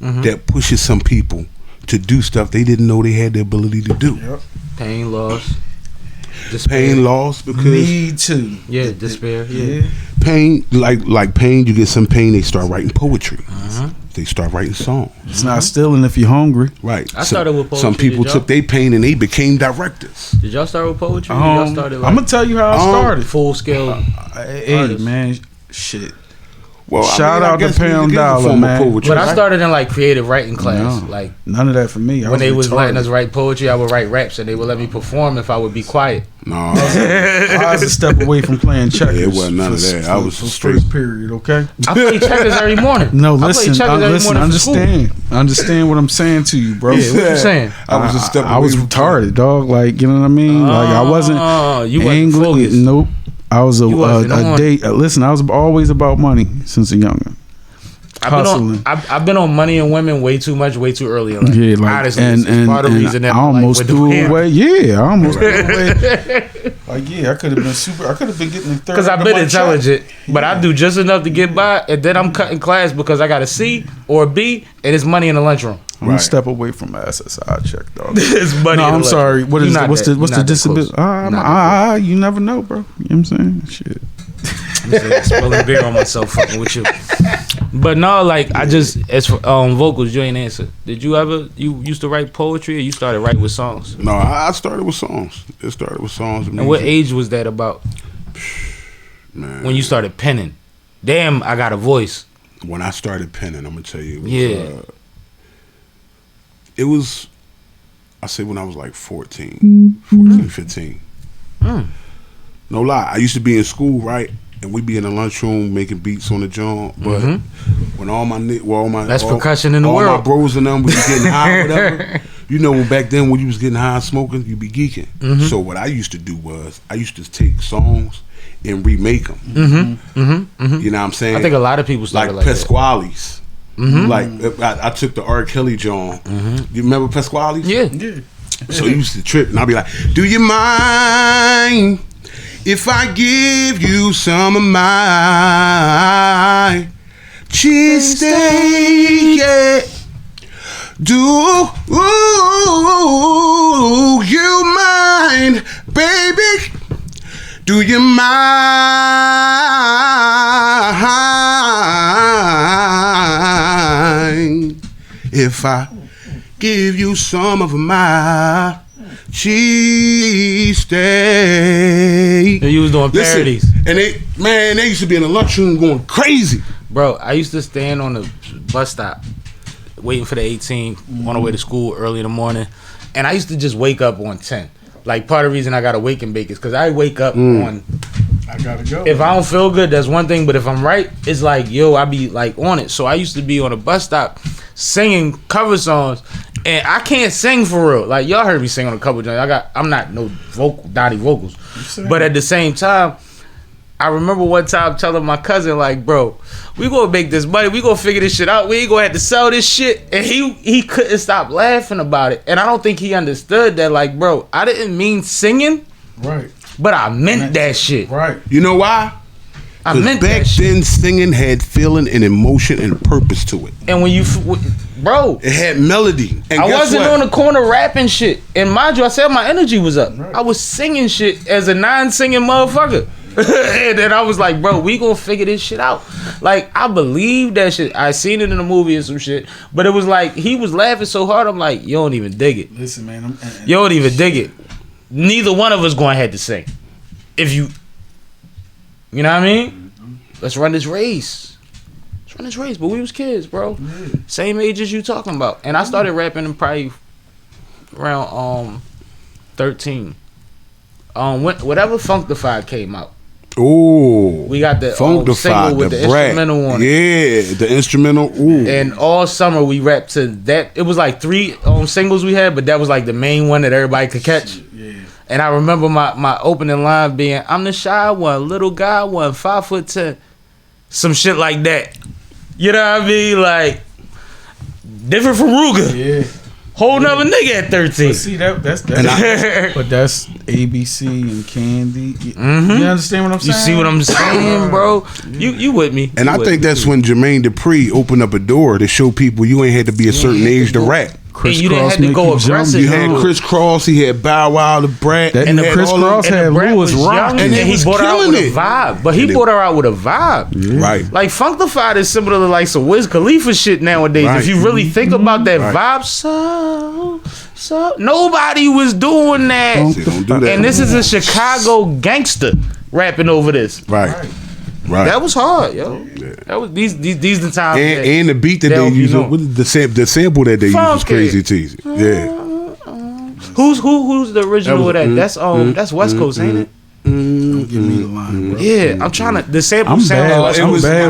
that pushes some people to do stuff they didn't know they had the ability to do. Yep. Pain, loss, despair. Pain, loss, because Me too. Yeah, despair. Yeah. pain, like pain, you get some pain, they start writing poetry. They start writing songs. It's not stealing if you're hungry. Right. I started with poetry. Some people Did y'all? took their pain and they became directors. Did y'all start with poetry? Or y'all started like I'm gonna tell you how I started. full scale? Hey artist. man, shit. Well, Shout out to guess we Pound could give a Dollar, form of man. poetry, But I right? started in like creative writing class. No. Like None of that for me. when they was letting us retarded. write poetry, I would write raps and they would let me perform if I would be quiet. No, I was a step away from playing checkers. Yeah, it wasn't none of that. I was for straight. first period. Okay. I play checkers every morning. No, I play listen. checkers every Listen. morning for school. Understand what I'm saying to you, bro. Yeah, what you saying? I was a step I was away from retarded, dog. Like, you know what I mean? Like, I wasn't. You wasn't English. focused. Nope. I was You wasn't a on. date. Listen, I was always about money since a youngin. Hustling. I've been on money and women way too much, way too early in life. Yeah, like, honestly, and it's part of the reason I that my life almost went threw the way. away. Yeah, I almost threw away. Like, yeah, I could have been super. I could have been getting the third. Because I've been intelligent, but I do just enough to get by, and then I'm cutting class because I got a C or a B, and it's money in the lunchroom. I'm gonna step away from my SSI check, dog. It's money. No, in the I'm lunchroom. sorry. What You is not what's that- the what's you the not that disability? close. Not that You never know, bro. You know what I'm saying? Shit. I'm spilling beer on myself fucking with you. But no, like I just as for vocals, you ain't answer. Did you ever you used to write poetry or you started writing with songs? No, I started with songs. It started with songs. And what age was that about? Man, When you started penning? Damn, I got a voice. when I started penning, I'm gonna tell you. It was, I say when I was like 14, 15. No lie. I used to be in school, right? And we'd be in the lunchroom making beats on the joint. But when all my That's percussion in the all world. my bros and them was getting high or whatever. You know, back then when you was getting high and smoking, you be geeking. So what I used to do was I used to take songs and remake them. You know what I'm saying? I think a lot of people started like that. Pasquale's. Like I took the R. Kelly John. You remember Pasquale's? Yeah. So you used to trip, and I'll be like, "Do you mind if I give you some of my cheesesteak? Yeah. Do you mind, baby? Do you mind if I give you some of my cheesesteak?" You was doing parodies. And they used to be in the lunchroom going crazy. Bro, I used to stand on the bus stop waiting for the 18 on the way to school early in the morning. And I used to just wake up on 10. Like, part of the reason I got to wake and bake is because I wake up on... I gotta go. If I don't feel good, that's one thing. But if I'm right, it's like, yo, I be like on it. So I used to be on a bus stop singing cover songs. And I can't sing for real. Like, y'all heard me sing on a couple joints. I'm not no Donnie Vocals. But at the same time, I remember one time telling my cousin, like, bro, we gonna make this money. We gonna figure this shit out. We ain't gonna have to sell this shit. And he couldn't stop laughing about it. And I don't think he understood that, like, bro, I didn't mean singing, Right. but I meant that shit. Right. You know why? I meant back that shit. then, singing had feeling and emotion and purpose to it. And when you bro. It had melody. And I guess wasn't what? on the corner rapping shit. And mind you, I said my energy was up. I was singing shit as a non-singing motherfucker. And then I was like, bro, we gonna figure this shit out. Like, I believe that shit. I seen it in the movie and some shit. But it was like, he was laughing so hard, I'm like, you don't even dig it. Listen, man. You don't even dig it. Neither one of us going to have to sing. If you know what I mean? Let's run this race. But we was kids, bro. Same age as you talking about. And I started rapping in probably around 13. Whatever Funkdafied came out. Ooh. We got the Funkdafied, single with the instrumental on it. Yeah, the instrumental. Ooh. And all summer we rapped to that. It was like 3 singles we had, but that was like the main one that everybody could catch. Yeah. And I remember my opening line being, I'm the shy one, little guy one, 5'10". Some shit like that. You know what I mean? Like, different from Ruger. Yeah. Whole nother nigga at 13. But see, that's but that's ABC and Candy. You understand what I'm saying? You see what I'm saying, bro? You with me. And I think that's when Jermaine Dupri opened up a door to show people you ain't had to be a certain age to rap. And you didn't have to go aggressive. You had Chris Cross, he had Bow Wow, the Brat. And the Chris Cross had Lewis Rock. And he brought her out with a vibe. But he brought her out with a vibe. Yeah. Right. Like, Funkdafied is similar to like some Wiz Khalifa shit nowadays. Right. If you really think about that vibe, so nobody was doing that. See, don't do that. And this is a Chicago gangster rapping over this. Right. That was hard, yo. Yeah. That was these the times. And the beat that they use, the sample that they use was crazy cheesy. Yeah. Who's the original of that? That's West Coast, ain't it? Don't give me the line, bro. Yeah, I'm trying to. The sample I'm sound. bad. It was with names,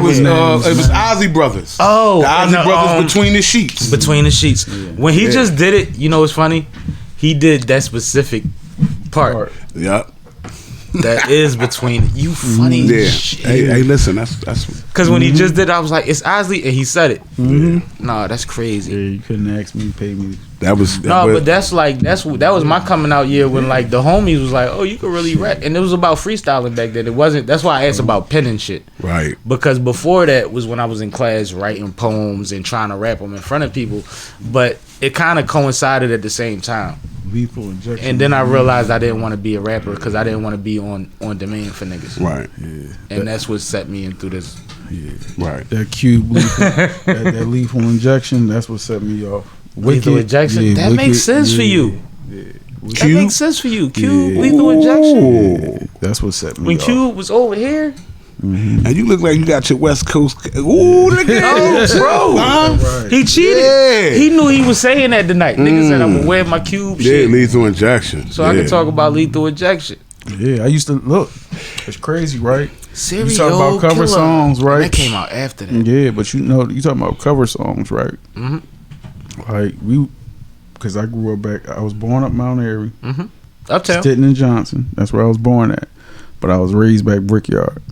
it was man. Ozzy Brothers. Oh, the Ozzy and Brothers Between the Sheets. Between the Sheets. When he just did it, you know what's funny? He did that specific part. Yep. That is between you. Funny shit. Hey, listen, that's because when he just did it, I was like, it's Ozzy, and he said it. Nah, that's crazy. Yeah, you couldn't ask me to pay me. That was but that was my coming out year when like the homies was like, oh, you could really rap, and it was about freestyling back then. It wasn't. That's why I asked about pen and shit. Right. Because before that was when I was in class writing poems and trying to rap them in front of people, but it kind of coincided at the same time. Lethal Injection. And then I realized I didn't want to be a rapper because I didn't want to be on demand for niggas. Right. Yeah. And that's what set me in through this. Yeah. Right. That Cube lethal, that Lethal Injection, that's what set me off. Lethal Injection? Yeah, that makes sense for you. Yeah. That makes sense for you. Cube, Lethal Injection. Yeah. That's what set me when off. Cube was over here. And you look like you got your West Coast. Ooh, look at Oh, bro. Right. He cheated. Yeah. He knew he was saying that tonight. Nigga said, I'm going to wear my Cube shit. Yeah, Lethal Injection. So I can talk about Lethal Injection. Yeah, I used to look. It's crazy, right? Serial You talk about cover killer. songs, right? That came out after that. Yeah, but you talking about cover songs, right? Like because I grew up back. I was born up Mount Airy, Uptown. Stitton and Johnson. That's where I was born at. But I was raised back Brickyard.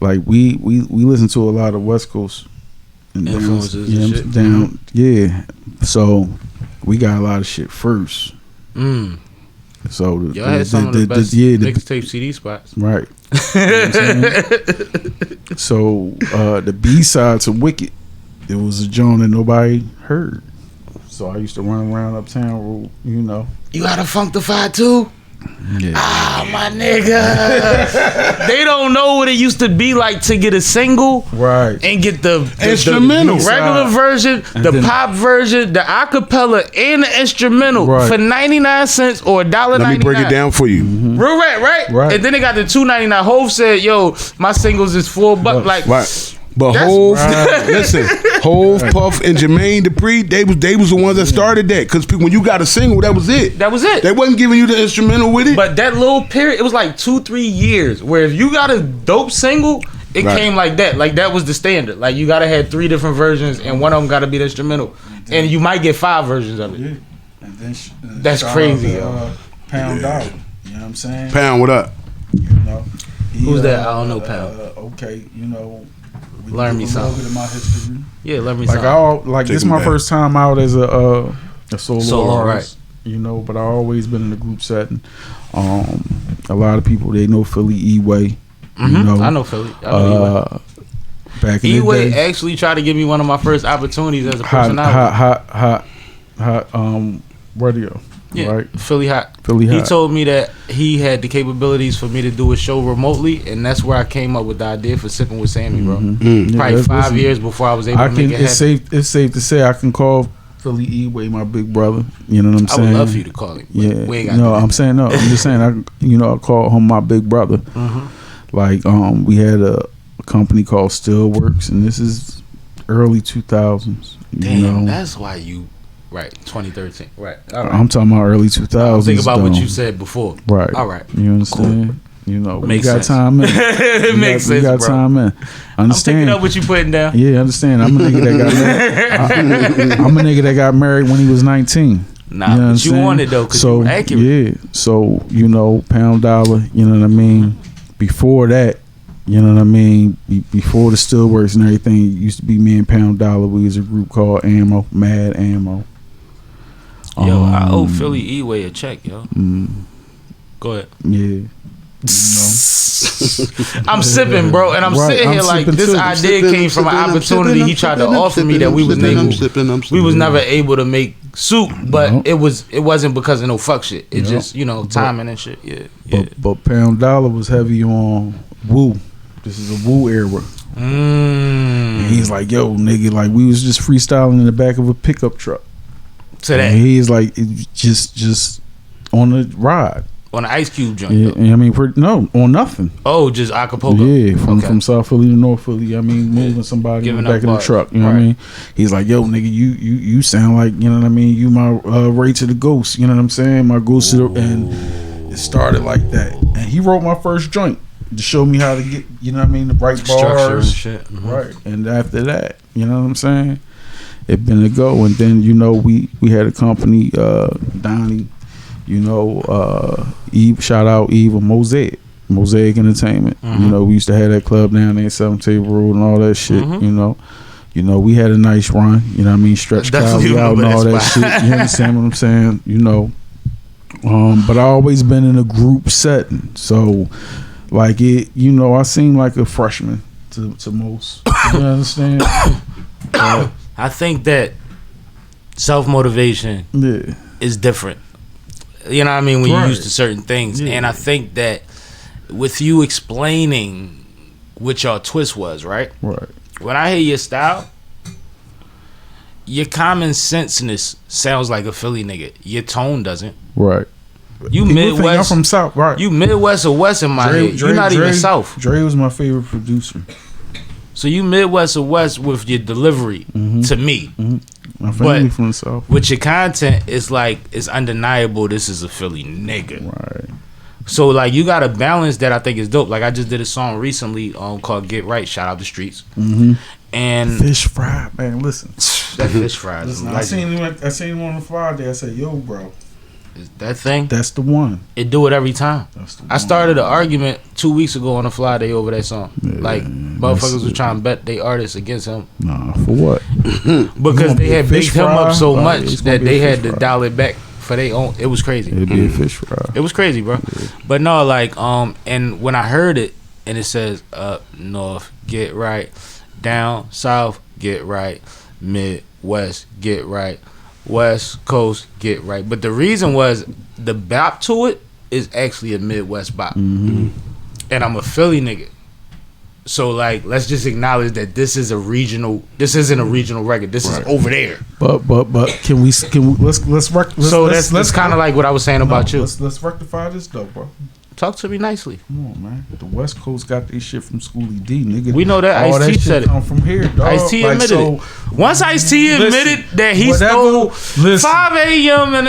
Like we listen to a lot of West Coast influences down, and shit. down, yeah. So we got a lot of shit first. So Y'all had some of the best mixtape CD spots. Right. You know what I'm saying? So the B side to Wicked, it was a joint that nobody heard. So I used to run around uptown, you know. You got a Funkdafied too? Yeah. Ah, my nigga. They don't know what it used to be like to get a single, right, and get the instrumental, regular version, the pop version, the acapella, and the instrumental for 99 cents or $1.99. Let me break it down for you. Real rap, right? And then they got the $2.99. Hov said, "Yo, my singles is $4." Like, right. But Hov, listen, Hov, Puff, and Jermaine Dupri, they was the ones that started that. Because when you got a single, that was it. That was it. They wasn't giving you the instrumental with it. But that little period, it was like 2-3 years where if you got a dope single, it came like that. Like that was the standard. Like you gotta have 3 different versions, and one of them gotta be the instrumental, and you might get 5 versions of it. Yeah. And then that's crazy, yo. Pound Dollar. You know what I'm saying? Pound, what up? You know, who's that? I don't know. Pound. Okay, you know. Learn me something. Of my history. Yeah, learn me like something. This is my first time out as a solo artist. Right. You know, but I always been in a group setting. A lot of people they know Philly EWAY. You know, I know Philly. I know Back in the EWAY day. actually tried to give me one of my first opportunities as a personality. Hot radio. Yeah, Right? Philly Hot. Philly He Hot. told me that he had the capabilities for me to do a show remotely, and that's where I came up with the idea for Sippin' with Sammie, bro. Probably 5 years before I was able to make it happen. It's safe to say I can call Philly EWAY my big brother. You know what I'm saying? I would love for you to call him. Yeah. We ain't got No, I'm saying no. I'm just saying I call him my big brother. Like we had a company called Stillworks, and this is early 2000s. Damn, that's why you. Right, 2013. Right. All right. I'm talking about early 2000s. Think about what you said before. Right. All right. You understand? Cool. We Makes got sense. time in. It makes sense, We got bro. time in. I'm Understand? picking up what you putting down. Yeah, understand. I'm a nigga that got married. I'm a nigga that got married when he was 19. Nah, know what I'm but you saying? wanted though, because you were accurate. Yeah. So, Pound Dollar, you know what I mean? Before that, you know what I mean? Before the Stillworks and everything, it used to be me and Pound Dollar. We was a group called Ammo, Mad Ammo. Yo, I owe Philly EWAY a check, yo. Go ahead. Yeah. I'm sipping, bro, and I'm sitting here like this idea came from an opportunity he tried to offer me that we was never able to make soup, but it wasn't because of no fuck shit. It just timing and shit. Yeah. But Pound Dollar was heavy on woo. This is a woo era. And he's like, yo, nigga, like we was just freestyling in the back of a pickup truck. To that. And he's like, just on the ride. On the Ice Cube joint. Yeah, I mean, no, on nothing. Oh, just Acapulco. Yeah, from South Philly to North Philly. I mean, moving somebody Giving in the back up of the truck. You know what I mean? He's like, yo, nigga, you sound like, you know what I mean? You my Ray to the Ghost. You know what I'm saying? My Ghost to the, and it started like that. And he wrote my first joint to show me how to get, you know what I mean, the right Structure bars. and shit. Right. And after that, you know what I'm saying? It been a go. And then, we had a company, Donnie, Eve, shout out Eve of Mosaic Entertainment. We used to have that club down there, 7 Table Road and all that shit. We had a nice run. You know what I mean? Stretch Cali out and all that shit. You understand what I'm saying? But I always been in a group setting, so like it. I seem like a freshman to most. You understand? I think that self-motivation is different. You know what I mean? When you're used to certain things. And I think that with you explaining what your twist was, right? Right. When I hear your style, your common senseness sounds like a Philly nigga. Your tone doesn't. Right. You People think Midwest. I'm from South, right? You Midwest or West in my head. You're not even South. Dre was my favorite producer. So you Midwest or West with your delivery to me. My family from the South. With your content, it's like it's undeniable this is a Philly nigga. Right. So like you got a balance that I think is dope. Like I just did a song recently called Get Right, shout out the streets. And Fish fry, man, listen. That fish fry is I seen him on the Friday. I said, yo, bro. That thing, that's the one. It do it every time. I started an argument 2 weeks ago on a Friday over that song. Yeah, like motherfuckers was trying to bet they artists against him. Nah, for what? Because they had bigged him up so much that they had to fry. dial it back for their own. It was crazy. It'd be a fish fry. It was crazy, bro. Yeah. But no, like and when I heard it and it says up north, get right, down south, get right, Midwest, get right, West Coast, get right. But the reason was the bop to it is actually a Midwest bop. And I'm a Philly nigga. So like let's just acknowledge that this isn't a regional record. This is over there. But can we let's that's kind of like what I was saying about you. Let's rectify this though, bro. Talk to me nicely. Come on, man. The West Coast got this shit from Schooly D, nigga. We know that Ice-T said it. Come from here, dog. Ice-T admitted it. Once Ice-T admitted that he stole 5 a.m. and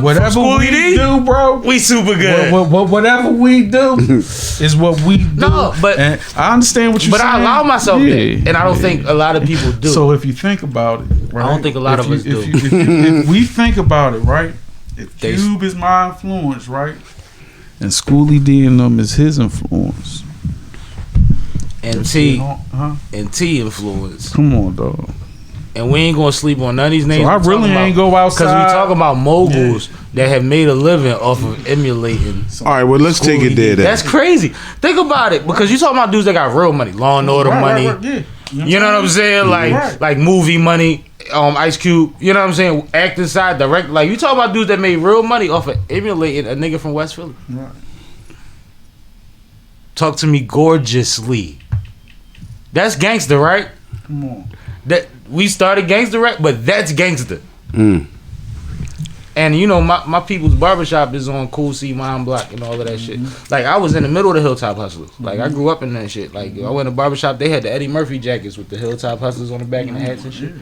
whatever from we Schooly D, do, bro, we super good. Whatever we do is what we do. No, but and I understand what you're saying. But I allow myself that, and I don't think a lot of people do. So if you think about it, right? I don't think a lot of us do. If we think about it, right? If Cube is my influence, right? And Schooly D and them is his influence. And T influence. Come on, dog. And we ain't gonna sleep on none of these names. So I really ain't go outside. Because we talk about moguls. that have made a living off of emulating. All right, well, let's take it there. That's crazy. Think about it, because you talking about dudes that got real money, Law and Order money. Yeah. You know what I'm saying? Like movie money, Ice Cube. You know what I'm saying? Acting side, direct. Like you talking about dudes that made real money off of emulating a nigga from West Philly. Right. Talk to me gorgeously. That's gangster, right? Come on. That we started gangster rap, but that's gangster. And you know, my people's barbershop is on Cool C, Mine Block, and all of that shit. Like I was in the middle of the Hilltop Hustlers. Like I grew up in that shit. Like I went to barbershop, they had the Eddie Murphy jackets with the Hilltop Hustlers on the back and the hats and shit.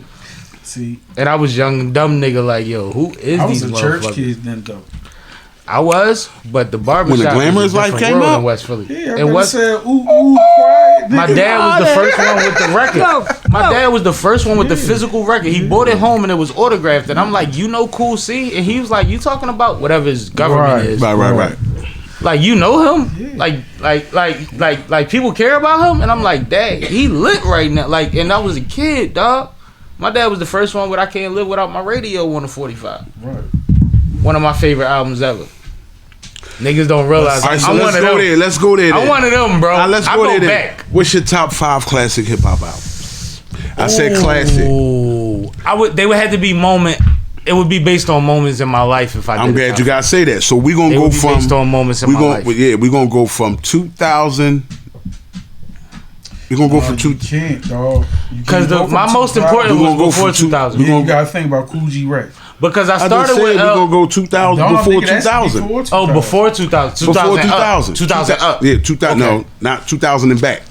See, and I was young and dumb nigga like, yo, who is I these was a motherfuckers? church kid then though. I was, but the barbershop When the Glamorous Life came up up in West Philly. Yeah, and West said, ooh, quiet. My dad was the first one with the record. My dad was the first one with the physical record. He bought it home and it was autographed. And I'm like, you know Cool C? And he was like, you talking about whatever his government is. Right. Like, you know him? Yeah. Like people care about him? And I'm like, dad, he lit right now. Like, and I was a kid, dog. My dad was the first one with I Can't Live Without My Radio on the 45. Right. One of my favorite albums ever. Niggas don't realize. All right, so let's go there. Let's go there. I'm one of them, bro. Let's I go there. back. What's your top 5 classic hip hop albums? I said classic. They would have to be moment. It would be based on moments in my life if I did. I'm glad you guys say that. So we're gonna go from based on moments in my life. Yeah, we're gonna go from 2000. We're gonna go from You can't, dog. Because my most important was before 2000. Yeah, you gotta think about Cool G Ray. Because I started with we're gonna go 2000 before 2000. Oh, before 2000. Before 2000. 2000 up. Yeah, 2000. No, not 2000 and back.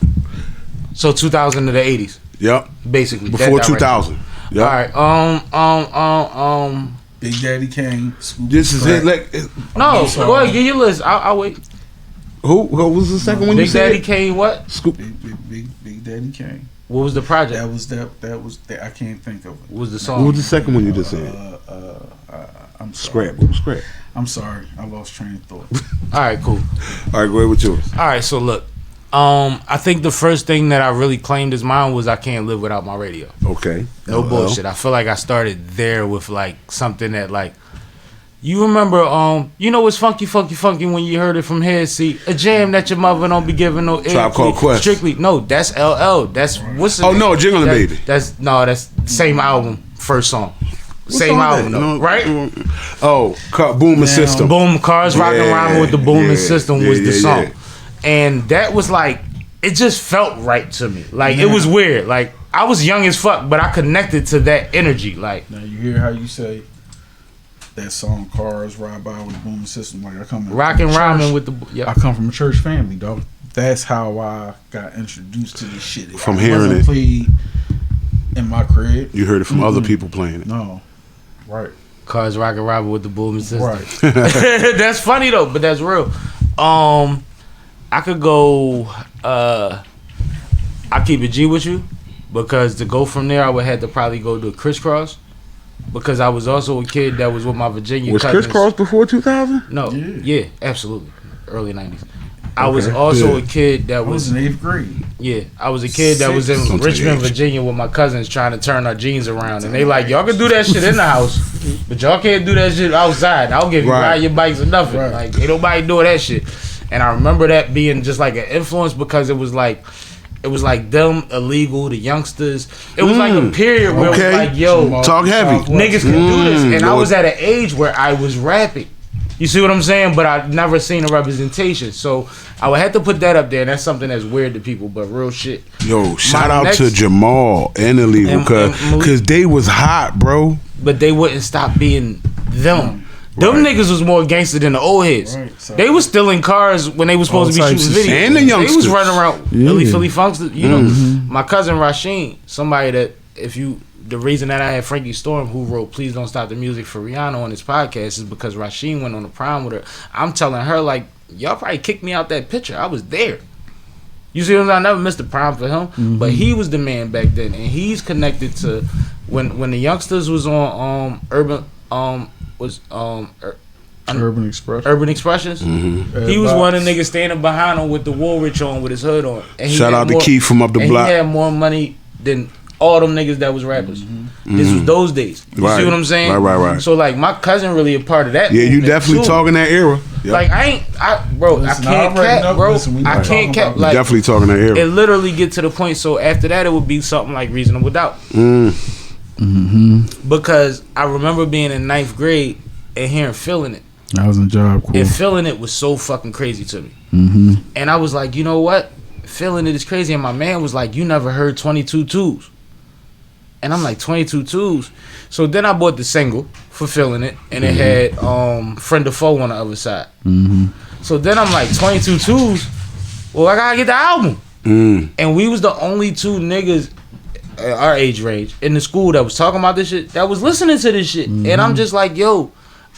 So 2000 to the 80s. Yep. Basically. Before 2000. Yep. All right. Big Daddy Kane. This is it. Like, no, go ahead. Give your list. I'll wait. Who was the second one? Big you said? Daddy Kane. What? Scoop. Big Daddy Kane. What was the project? That was I can't think of it. What was the song? What was the second one you just said? I'm sorry. Scrap. What was Scrap? I'm sorry. I lost train of thought. All right, cool. All right, go ahead with yours. All right, so look. I think the first thing that I really claimed as mine was I Can't Live Without My Radio. Okay. No bullshit. I feel like I started there with like something that like you remember you know what's funky when you heard it from Haze. See, a jam that your mother don't be giving no Tribe Called Quest. Strictly. No, that's LL. That's what's the Oh name? no, Jingle Baby. That's same album, first song. Same album though, right? Oh, Boom and System. Boom, Cars Rockin' Rhymin' with the Boom and System was the song. Yeah. And that was like, it just felt right to me. Like, it was weird. Like, I was young as fuck, but I connected to that energy. Like, now you hear how you say that song "Cars Ride By with the Booming System." Like I come Rockin' Rhymin' with the. Yep. I come from a church family, dog. That's how I got introduced to this shit. From hearing it played in my crib. You heard it from other people playing it. No, right. Cars Rockin' Rhymin' with the Boom and System. Right. That's funny though, but that's real. I could go. I keep it G with you, because to go from there, I would have to probably go to Crisscross, because I was also a kid that was with my Virginia Was cousins. Crisscross before 2000? No, yeah, absolutely, early 90s. I was also a kid that was in 8th grade. Yeah, I was a kid that was in Richmond, Virginia, with my cousins trying to turn our jeans around, and they like, y'all can do that shit in the house, but y'all can't do that shit outside. I'll give you ride your bikes or nothing. Like, ain't nobody doing that shit. And I remember that being just like an influence, because it was like them, illegal, the youngsters. It was like a period where it was like, yo, talk heavy, niggas can do this, and I was at an age where I was rapping. You see what I'm saying? But I've never seen a representation, so I would have to put that up there. And that's something that's weird to people, but real shit. Yo, shout out to Jamal and Illegal, cause they was hot, bro. But they wouldn't stop being them. Them niggas was more gangster than the old heads. They was still in cars when they was supposed to be shooting videos. And the youngsters. They was running around Philly Funksters. You know, my cousin Rasheen, somebody that the reason that I had Frankie Storm, who wrote "Please Don't Stop the Music" for Rihanna on his podcast, is because Rasheen went on the prom with her. I'm telling her, like, y'all probably kicked me out that picture. I was there. You see what I'm saying? I never missed a prom for him, but he was the man back then, and he's connected to when the youngsters was on Urban Express. Urban Expressions. He was one of the niggas standing behind him with the Woolrich on with his hood on. And shout out to Keith from up the block. He had more money than all them niggas that was rappers. This was those days. You see what I'm saying? Right. So like my cousin really a part of that. Yeah, you definitely too. talking that era. Yep. Like I can't cap, bro. I can't cap. Like definitely talking that era. It literally get to the point. So after that, it would be something like Reasonable Doubt. Because I remember being in 9th grade and hearing Feeling It. I was in Job Corps. And Feeling It was so fucking crazy to me. And I was like, you know what? Feeling It is crazy. And my man was like, you never heard 22 Twos. And I'm like, 22 Twos? So then I bought the single for Feeling It. And it had Friend or Foe on the other side. So then I'm like, 22 Twos? Well, I gotta get the album. And we was the only two niggas our age range in the school that was talking about this shit, that was listening to this shit. And I'm just like, yo,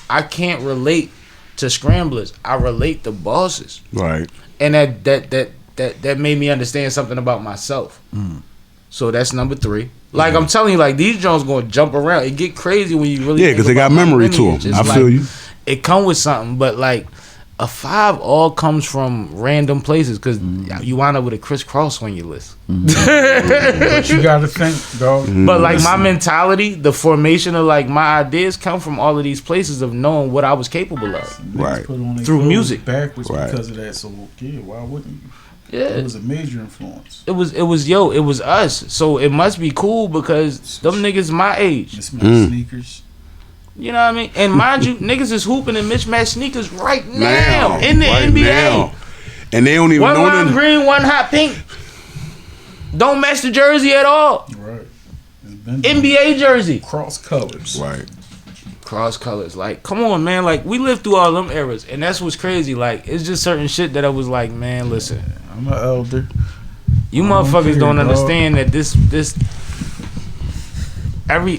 I can't relate to scramblers. I relate to bosses. Right. And that made me understand something about myself. So that's number 3. Like I'm telling you, like these Jones gonna jump around. It get crazy when you really because they got memory to them. I feel you. It come with something, but like a 5 all comes from random places because you wind up with a crisscross on your list. But you gotta think, dog. But like my mentality, the formation of like my ideas come from all of these places of knowing what I was capable of. Right. Through music. Backwards because of that. So yeah, why wouldn't you? Yeah. It was a major influence. It was us. So it must be cool because them niggas my age. Mismatched sneakers. You know what I mean? And mind you, niggas is hooping in mismatched sneakers right now in the right NBA. Now. And they don't even one know lime green, one hot pink. Don't match the jersey at all. Right. NBA jersey. Cross colors. Right. Cross colors. Like, come on, man. Like, we lived through all them eras. And that's what's crazy. Like, it's just certain shit that I was like, man, listen. I'm an elder. You motherfuckers don't understand that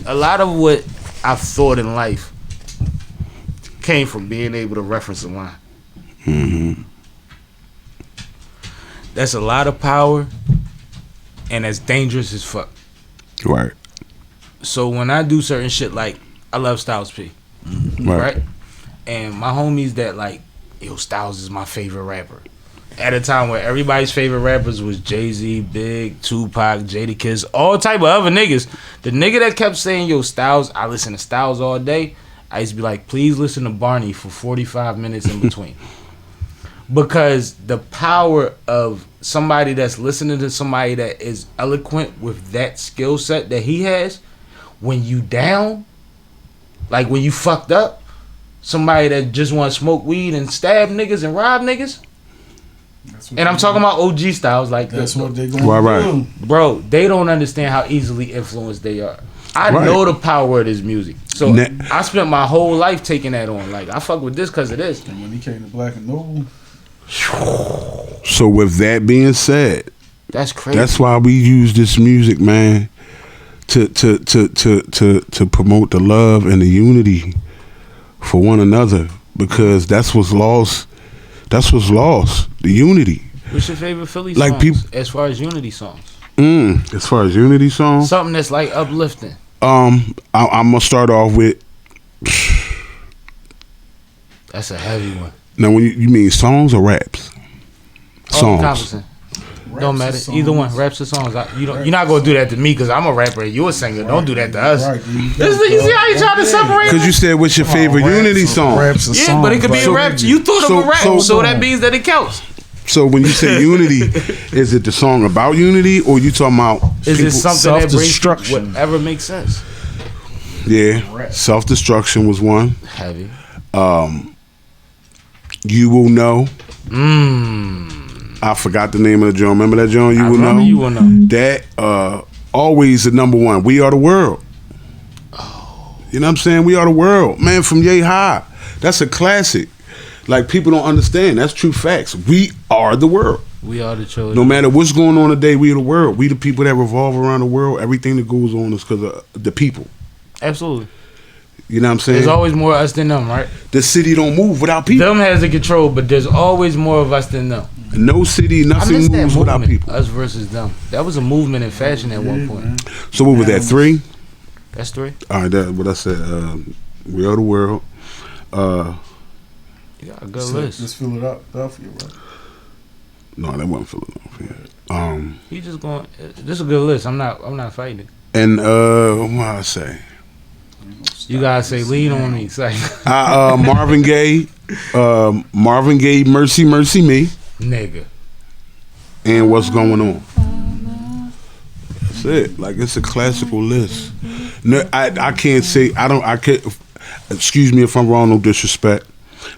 a lot of what I've thought in life came from being able to reference a line. That's a lot of power, and that's dangerous as fuck. Right. So when I do certain shit, like I love Styles P, right? And my homies that like, yo, Styles is my favorite rapper. At a time where everybody's favorite rappers was Jay-Z, Big, Tupac, Jadakiss, all type of other niggas. The nigga that kept saying, yo, Styles, I listen to Styles all day, I used to be like, please listen to Barney for 45 minutes in between. Because the power of somebody that's listening to somebody that is eloquent with that skill set that he has, when you down, like when you fucked up, somebody that just want to smoke weed and stab niggas and rob niggas, and I'm talking about OG Styles, like that's what they gonna do. Bro, they don't understand how easily influenced they are. I know the power of this music, so I spent my whole life taking that on. Like I fuck with this because of this. And when he came to Black and Noble. So with that being said, that's crazy. That's why we use this music, man, to promote the love and the unity for one another, because that's what's lost. That's what's lost. The unity. What's your favorite Philly like songs as far as unity songs? As far as unity songs, something that's like uplifting. I'm gonna start off with. That's a heavy one. Now, when you mean songs or raps? Songs. Don't matter. Either one. Raps or songs. You're not gonna do that to me because I'm a rapper and you're a singer. Right. Don't do that to us. Right, you see how you trying to separate? Because you said what's your favorite unity song? Raps or songs, but it could be a rap. You thought of a rap, so that means that it counts. So when you say unity, is it the song about unity, or you talking about is it something that brings whatever makes sense? Yeah, self-destruction was one. Heavy. You Will Know. I forgot the name of the joint. Remember that joint? You Will Know. You Will Know. That always the number one. We Are the World. Oh. You know what I'm saying? We Are the World, man. From Yay High. That's a classic. Like, people don't understand. That's true facts. We are the world. We are the children. No matter what's going on today, we are the world. We the people that revolve around the world. Everything that goes on is because of the people. Absolutely. You know what I'm saying? There's always more us than them, right? The city don't move without people. Them has the control, but there's always more of us than them. No city, nothing moves without people. Us versus them. That was a movement in fashion at one point. Man. So what was that, 3? That's 3. All right, that's what I said. We Are the World. You got a good list. Let's fill it up for you, right? No, that wasn't Philadelphia. He just going. This is a good list. I'm not fighting it. And what do I say? You gotta say lean on me. Say Marvin Gaye, Mercy Mercy Me, nigga. and What's Going On. That's it. Like, it's a classical list. No, I can't say I can't. Excuse me if I'm wrong. No disrespect,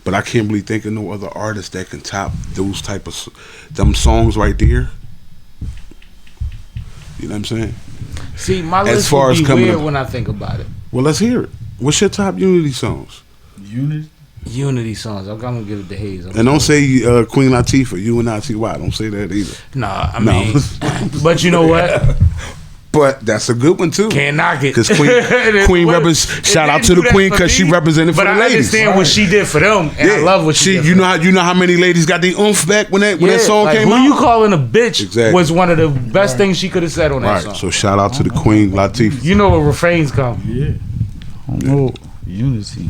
but I can't really think of no other artist that can top those type of them songs right there. You know what I'm saying? See, my As list far would as be coming weird up- when I think about it. Well, let's hear it. What's your top Unity songs? Unity songs. I'm gonna give it to Haze. And don't say Queen Latifah, UNITY. Don't say that either. Nah, I mean, but you know what? But that's a good one too. Can't knock it. Because Queen shout out to the Queen because she represented for the ladies. But I understand what she did for them, and I love what she did. You know how many ladies got the oomph back when that song came out. Who you calling a bitch Exactly. was one of the best things she could have said on that song. So shout out to the Queen Latifah. You know where refrains come. Yeah. Oh, Unity.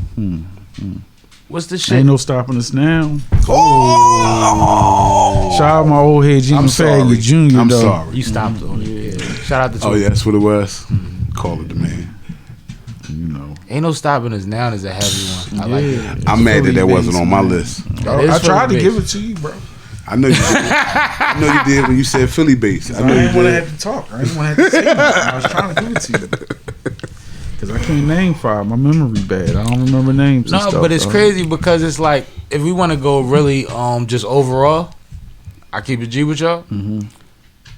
What's the shit? Ain't no stopping us now. Oh, Shout out my old head, Jimmy Faggot Jr. I'm though. sorry. You stopped on it. Yeah. Shout out to Oh yeah, that's what it was. Call it the man. You know. Ain't no stopping us now is a heavy one. I like it. I'm mad that wasn't on my list. That is I tried to Philly give based. it to you, bro. I know you did. I know you did when you said Philly based. I know you didn't want to did. have to talk. I didn't want to have to say nothing. I was trying to give it to you. Because I can't name 5. My memory bad. I don't remember names. No, and stuff, but it's though. crazy because it's like if we want to go really just overall, I keep it G with y'all.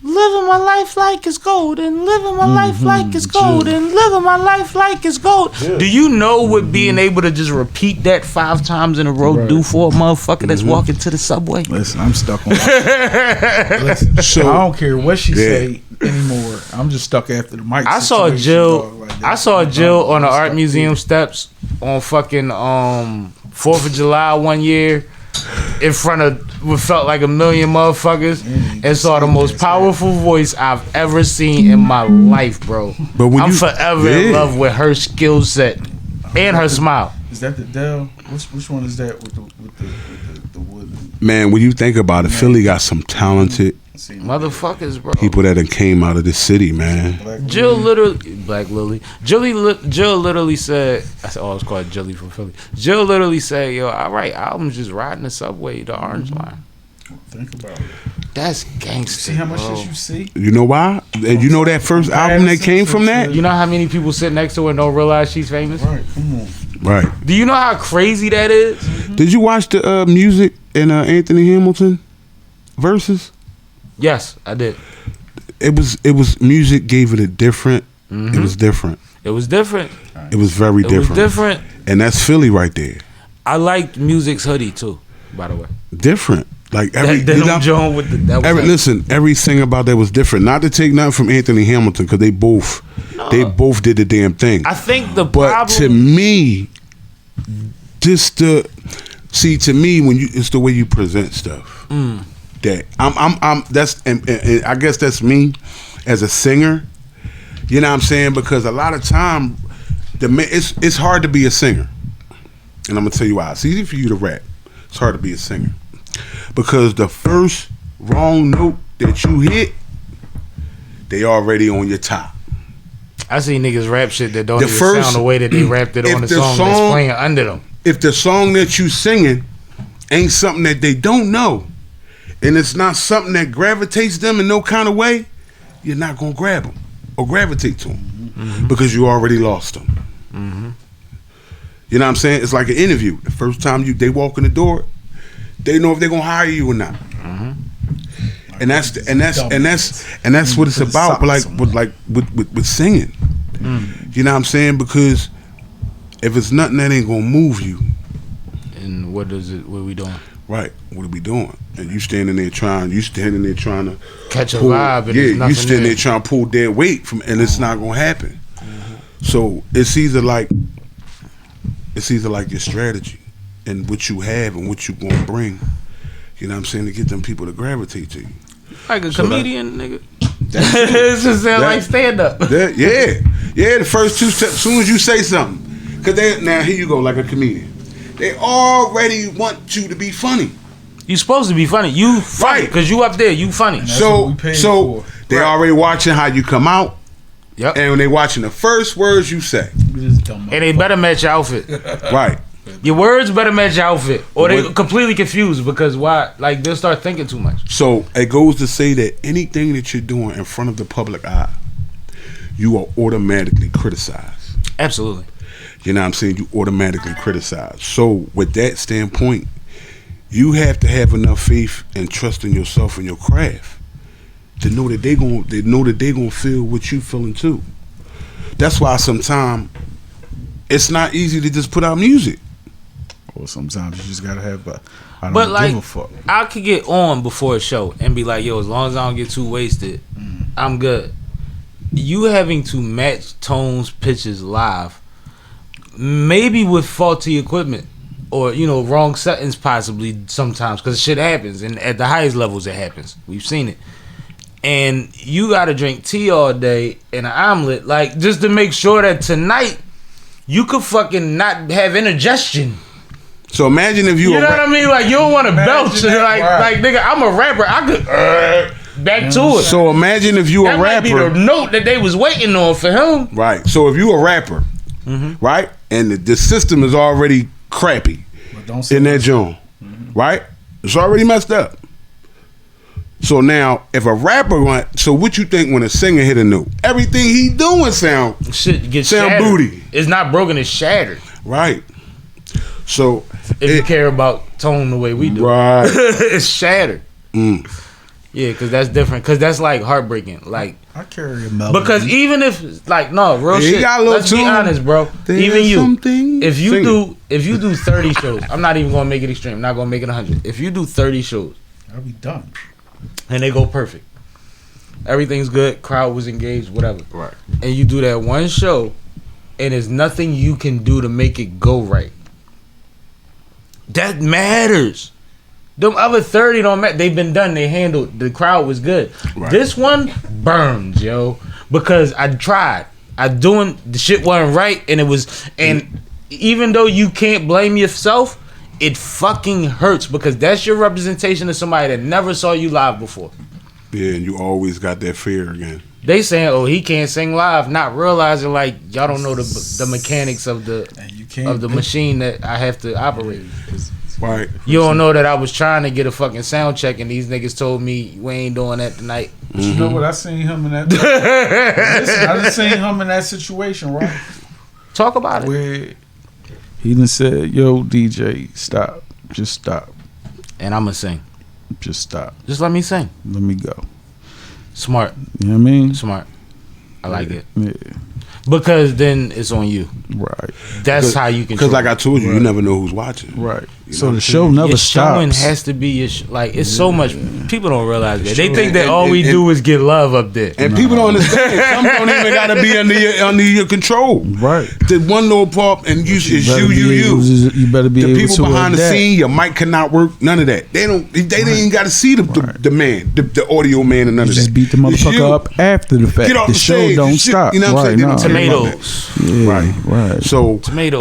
Living my life like it's gold and living my life like it's gold and living my life like it's gold. Do you know what being able to just repeat that 5 times in a row do for a motherfucker that's walking to the subway? Listen, I'm stuck on Listen, So- I don't care what she say anymore. I'm just stuck after the mic. I saw situation, Jill. dog, like that. I saw Jill on the I'm art stuck museum there. steps on fucking 4th of July one year in front of what felt like a million motherfuckers and saw the most powerful voice I've ever seen in my life, bro. But when I'm you- forever in Yeah. love with her skill set and her smile. Is that the Dell? Which one is that with the wood? Man, when you think about it, Philly got some talented Motherfuckers, bro. people that done came out of this city, man. Jill literally, Black Lily. Jill literally said, I was called Jilly from Philly. Jill literally said, yo, I write albums just riding the subway, the Orange Line. Think about it. That's gangster. See how much bro. shit you see? You know why? And you know that first album that came from that? You know how many people sit next to her and don't realize she's famous? Right, come on. Right. Do you know how crazy that is? Did you watch the music in Anthony Hamilton verses? Yes, I did. It was music gave it a different. It was different. It was different. It was very It different. was different. And that's Philly right there. I liked Music's hoodie too, by the way. Different. Like every That denim Joan with the that was like, listen, everything about that was different. Not to take nothing from Anthony Hamilton because they both did the damn thing. I think the But problem to me, to me when it's the way you present stuff. That I'm that's and I guess that's me as a singer. You know what I'm saying? Because a lot of time it's hard to be a singer. And I'm gonna tell you why. It's easy for you to rap. It's hard to be a singer. Because the first wrong note that you hit, they already on your top. I see niggas rap shit that don't The even first- sound the way that they rapped it if on the the song that's song- playing under them. If the song that you singing ain't something that they don't know, and it's not something that gravitates them in no kind of way, you're not gonna grab them or gravitate to them because you already lost them. You know what I'm saying? It's like an interview. The first time they walk in the door, they know if they're gonna hire you or not. And that's what it's about. With singing, you know what I'm saying? Because if it's nothing that ain't gonna move you, And what are we doing? right? What are we doing? And you standing there trying to Catch a pull, vibe and yeah, there's you nothing standing there. there trying to pull dead weight from, and it's not gonna happen. So it's either like your strategy and what you have and what you gonna bring. You know what I'm saying, to get them people to gravitate to you. Like a So comedian, nigga. It's just sound like stand up. The first 2 steps. As soon as you say something, because now here you go, like a comedian. They already want you to be funny. You supposed to be funny. You funny because you up there. You funny. So they already watching how you come out. Yep. And when they watching the first words you say, and they better match your outfit. Right. Your words better match your outfit, or they completely confused because why? Like they'll start thinking too much. So it goes to say that anything that you're doing in front of the public eye, you are automatically criticized. Absolutely. You know what I'm saying? You automatically criticized. So with that standpoint, you have to have enough faith and trust in yourself and your craft to know that they gonna feel what you feeling too. That's why sometimes it's not easy to just put out music. Or sometimes you just gotta have I don't like, give a fuck. I could get on before a show and be like, yo, as long as I don't get too wasted, I'm good. You having to match tones, pitches live, maybe with faulty equipment or, you know, wrong settings possibly sometimes, because shit happens, and at the highest levels it happens. We've seen it. And you gotta drink tea all day and an omelet, like, just to make sure that tonight you could fucking not have indigestion. So imagine if you know what I mean? Like, you don't want to belch. Like, nigga, I'm a rapper. I could back to it. So imagine if you a rapper. That might be the note that they was waiting on for him. Right. So if you a rapper, right, and the system is already crappy in that joint, right? It's already messed up. So now, if a rapper so what you think when a singer hit a note? Everything he doing sound shattered. booty. It's not broken. It's shattered. Right. So if you care about tone the way we do, right, it's shattered. Yeah, because that's different. Because that's like heartbreaking. Like, I carry a melody. Because even if, like, no, real shit. Let's be honest, bro. Even you, if you do 30 shows, I'm not even gonna make it extreme. I'm not gonna make it 100. If you do 30 shows, I'll be done. And they go perfect. Everything's good. Crowd was engaged. Whatever. Right. And you do that one show, and there's nothing you can do to make it go right. That matters. Them other 30 don't matter. They've been done. They handled. The crowd was good. Right. This one burns, yo, because I tried. The shit wasn't right, and it was. And even though you can't blame yourself, it fucking hurts because that's your representation of somebody that never saw you live before. Yeah, and you always got that fear again. They saying, "Oh, he can't sing live," not realizing like y'all don't know the mechanics of the machine that I have to operate. Right. You don't know that I was trying to get a fucking sound check and these niggas told me we ain't doing that tonight. But you know what? I seen him in that. Listen, I just seen him in that situation, right? Talk about it. Where he done said, "Yo, DJ, stop. Just stop." And I'ma sing. Just stop. Just let me sing. Let me go. Smart. You know what I mean? Smart. I like it. Yeah. Because then it's on you. Right. That's how you can. Because like I told you, you never know who's watching. Right. So the show never stops. Showing has to be your like. It's so much. People don't realize that. They think that all we do is get love up there. And people don't understand. Some don't even gotta be under your control. Right. The one little part and you You better be the able people to behind the adapt. scene. Your mic cannot work. None of that. They don't even gotta see the man, the audio man, and none of that. Just beat the motherfucker up after the fact. Get off the show stage, don't stop. You know what I'm saying? Tomatoes. Yeah, right. So tomatoes.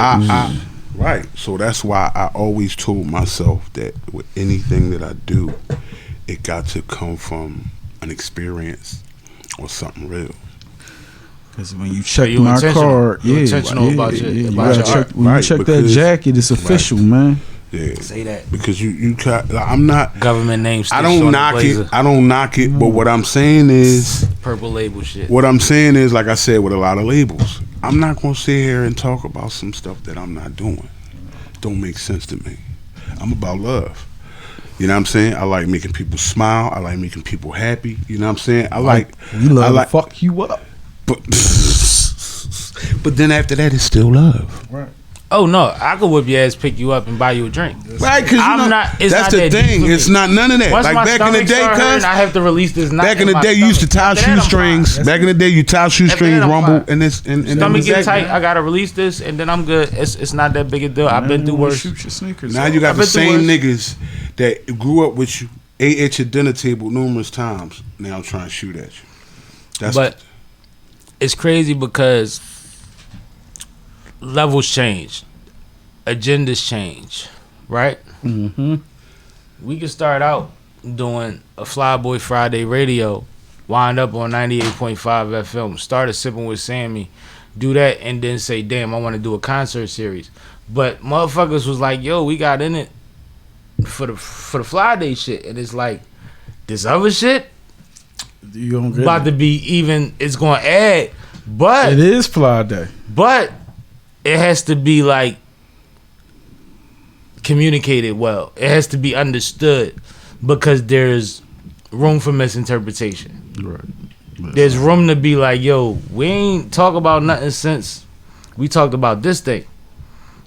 Right. So that's why I always told myself that with anything that I do, it got to come from an experience or something real. Because when you check my card, you're intentional about your art. When you check that jacket, it's official, man. Yeah. Say that. Because I'm not government names. I don't knock it. I don't knock it. But what I'm saying is purple label shit. What I'm saying is, like I said, with a lot of labels, I'm not gonna sit here and talk about some stuff that I'm not doing. Don't make sense to me. I'm about love. You know what I'm saying? I like making people smile. I like making people happy. You know what I'm saying? We love to fuck you up. But then after that, it's still love. Right. Oh no, I could whip your ass, pick you up, and buy you a drink. Right? Because that's not the thing. It's not none of that. Once like my back in the day, cuz I have to release this. Back in the day, you used to tie shoestrings. Back in the day, you tie shoestrings, rumble, and this. And stomach get tight. I gotta release this, and then I'm good. It's not that big a deal. I've been through worse. Shoot your sneakers. Now you got the same niggas that grew up with you, ate at your dinner table numerous times. Now trying to shoot at you. But it's crazy because levels change. Agendas change, right? Mm-hmm. we could start out doing a Flyboy Friday radio, wind up on 98.5 FM, start a Sippin' with Sammie, do that, and then say, damn, I want to do a concert series. But motherfuckers was like, yo, we got in it for the Friday shit, and it's like, this other shit You don't get about it. to be even, it's going to add, but It is Fly Day. But it has to be like communicated well. It has to be understood because there's room for misinterpretation. Right. There's room to be like, yo, we ain't talk about nothing since we talked about this thing.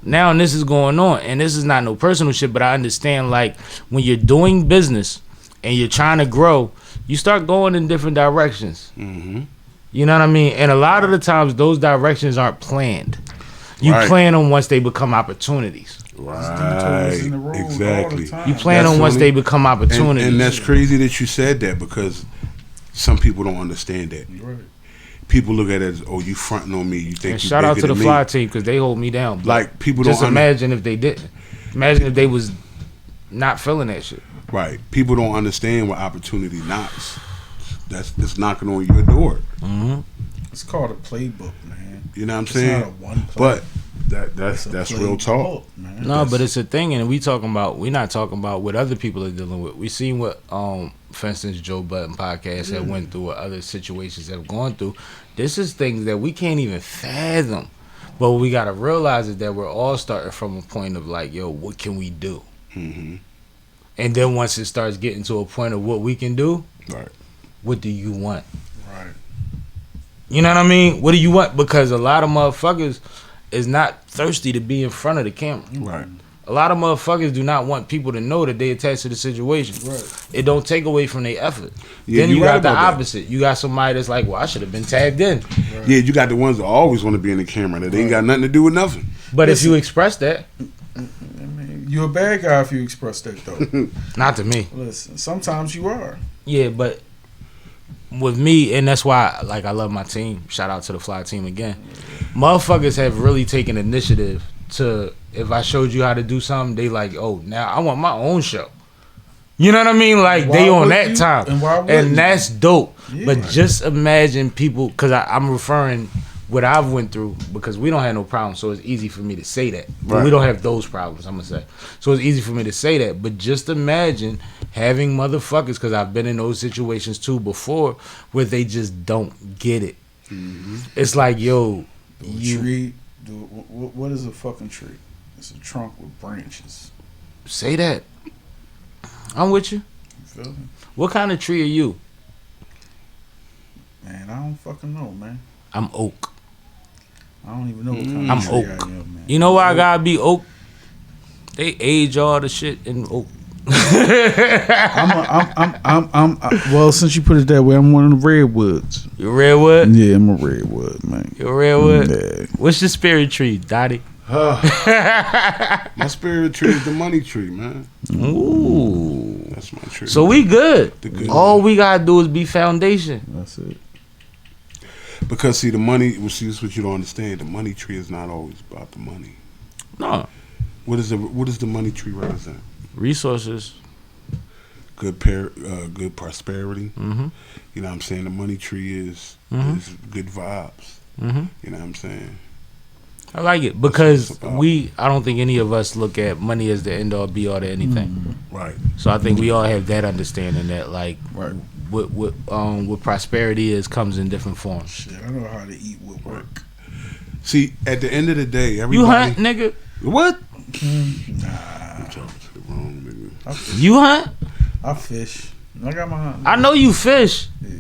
Now this is going on, and this is not no personal shit, but I understand like when you're doing business and you're trying to grow, you start going in different directions. Mm-hmm. You know what I mean? And a lot of the times those directions aren't planned. You Right. plan them once they become opportunities. Right, exactly. You plan That's them once funny. they become opportunities. And that's crazy that you said that because some people don't understand that. Right. People look at it as, oh, you fronting on me. You think And you shout out bigger to the than Fly me. team because they hold me down. But Like people just don't imagine if they didn't. Imagine if they was not feeling that shit. Right. People don't understand what opportunity knocks. That's knocking on your door. Mm-hmm. It's called a playbook, man. You know what I'm It's saying? not a one play. But It's a that's real talk. playbook, man. No, but it's a thing, and we're not talking about what other people are dealing with. We seen what, for instance, Joe Budden podcast have went through, or other situations have gone through. This is things that we can't even fathom. But what we gotta realize is that we're all starting from a point of like, yo, what can we do? Mm-hmm. And then once it starts getting to a point of what we can do, Right. what do you want? Right. You know what I mean? What do you want? Because a lot of motherfuckers is not thirsty to be in front of the camera. Right. A lot of motherfuckers do not want people to know that they attached to the situation. Right. It don't take away from their effort. Yeah, Then you you right got the about that. opposite. You got somebody that's like, well, I should have been tagged in. Right. Yeah, you got the ones that always want to be in the camera that ain't got nothing to do with nothing. But if Listen. you express that, I mean, you're a bad guy if you express that, though. not to me. Listen, sometimes you are. Yeah, but with me, and that's why, like, I love my team. Shout out to the Fly team again. Motherfuckers have really taken initiative to, if I showed you how to do something, they like, oh, now I want my own show. You know what I mean? Like, Why they on would that you? time. And why wouldn't And you? that's dope. Yeah. But just imagine people, because I'm referring what I've went through, because we don't have no problem, so it's easy for me to say that. But Right. we don't have those problems, I'm going to say. So it's easy for me to say that. But just imagine having motherfuckers, because I've been in those situations too before, where they just don't get it. Mm-hmm. It's like, yo, Do a you tree. What is a fucking tree? It's a trunk with branches. say that. I'm with you. You feel me? What kind of tree are you? Man, I don't fucking know, man. I'm oak. I don't even know what kind I'm of tree oak. I am, man. You know why I gotta be oak? They age all the shit in oak. Well, since you put it that way, I'm one of the redwoods. You redwood? Yeah, I'm a redwood, man. You redwood? Yeah. What's your spirit tree, Dottie? My spirit tree is the money tree, man. Ooh. That's my tree. So we good. The good All we gotta do is be foundation. That's it. Because see, the money. Well, see, this is what you don't understand. The money tree is not always about the money. No. What does the money tree represent? Resources. Good good prosperity. Mm-hmm. You know what I'm saying? The money tree is good vibes. Mm-hmm. You know what I'm saying? I like it because That's what it's about. I don't think any of us look at money as the end all be all to anything. Right. So I think we all have that understanding that like Right. what prosperity is comes in different forms. Shit, I know how to eat with work. See, at the end of the day, everybody. You hunt, nigga? What? Nah, I'm talking to the wrong nigga. I fish. You hunt? I fish. I got my hunt. I know you fish. Yeah.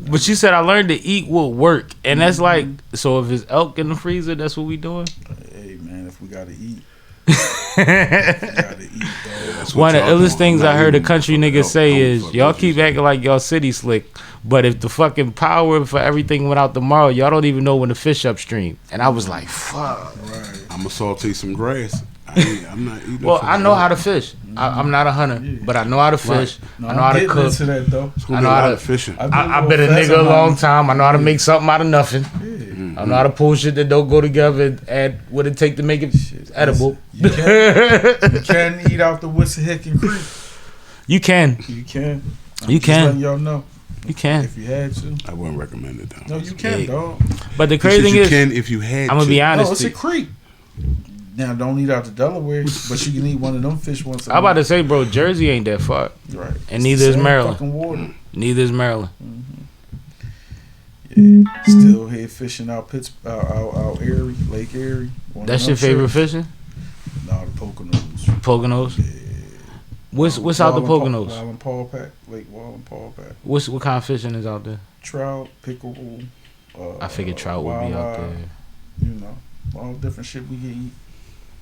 But you said I learned to eat with work, and that's like, so if it's elk in the freezer, that's what we doing. Hey man, if we gotta eat, we gotta eat, dog. That's One what of the y'all illest doing. things I'm I not heard a eating country fucking nigga elk. say Don't is, fuck y'all with keep you. acting like y'all city slick, but if the fucking power for everything went out tomorrow, y'all don't even know when to fish upstream. And I was like, fuck. Right. I'm gonna saute some grass. I'm not eating. Well, I know how to fish. I'm not a hunter, but I know how to fish. No, I know how I'm to getting Cook. into that though. It's gonna I be know a how lot to- of fishing. I've been a nigga a long time. I know how to make something out of nothing. I know how to pull shit that don't go together and add what it take to make it edible. You can eat out the Wissahickon Creek. You can. You can. You Just can. letting y'all know. You can. If you had to. I wouldn't recommend it though. No, you can, dog. But the crazy thing you is, can if you had I'm gonna be honest. No, it's a creek. Now, don't eat out the Delaware, but you can eat one of them fish once a I'm about month. to say, bro, Jersey ain't that far. Right. And neither is Same Maryland. fucking water. Neither is Maryland. Yeah. Still head fishing out Erie, Lake Erie. That's your favorite fishing? No, the Poconos. Poconos? Yeah. What's out the Poconos? Wallen Paul Pack. Lake Wallen Paul Pack. What kind of fishing is out there? Trout, pickerel. I figured trout would be out there. You know, all different shit we can eat.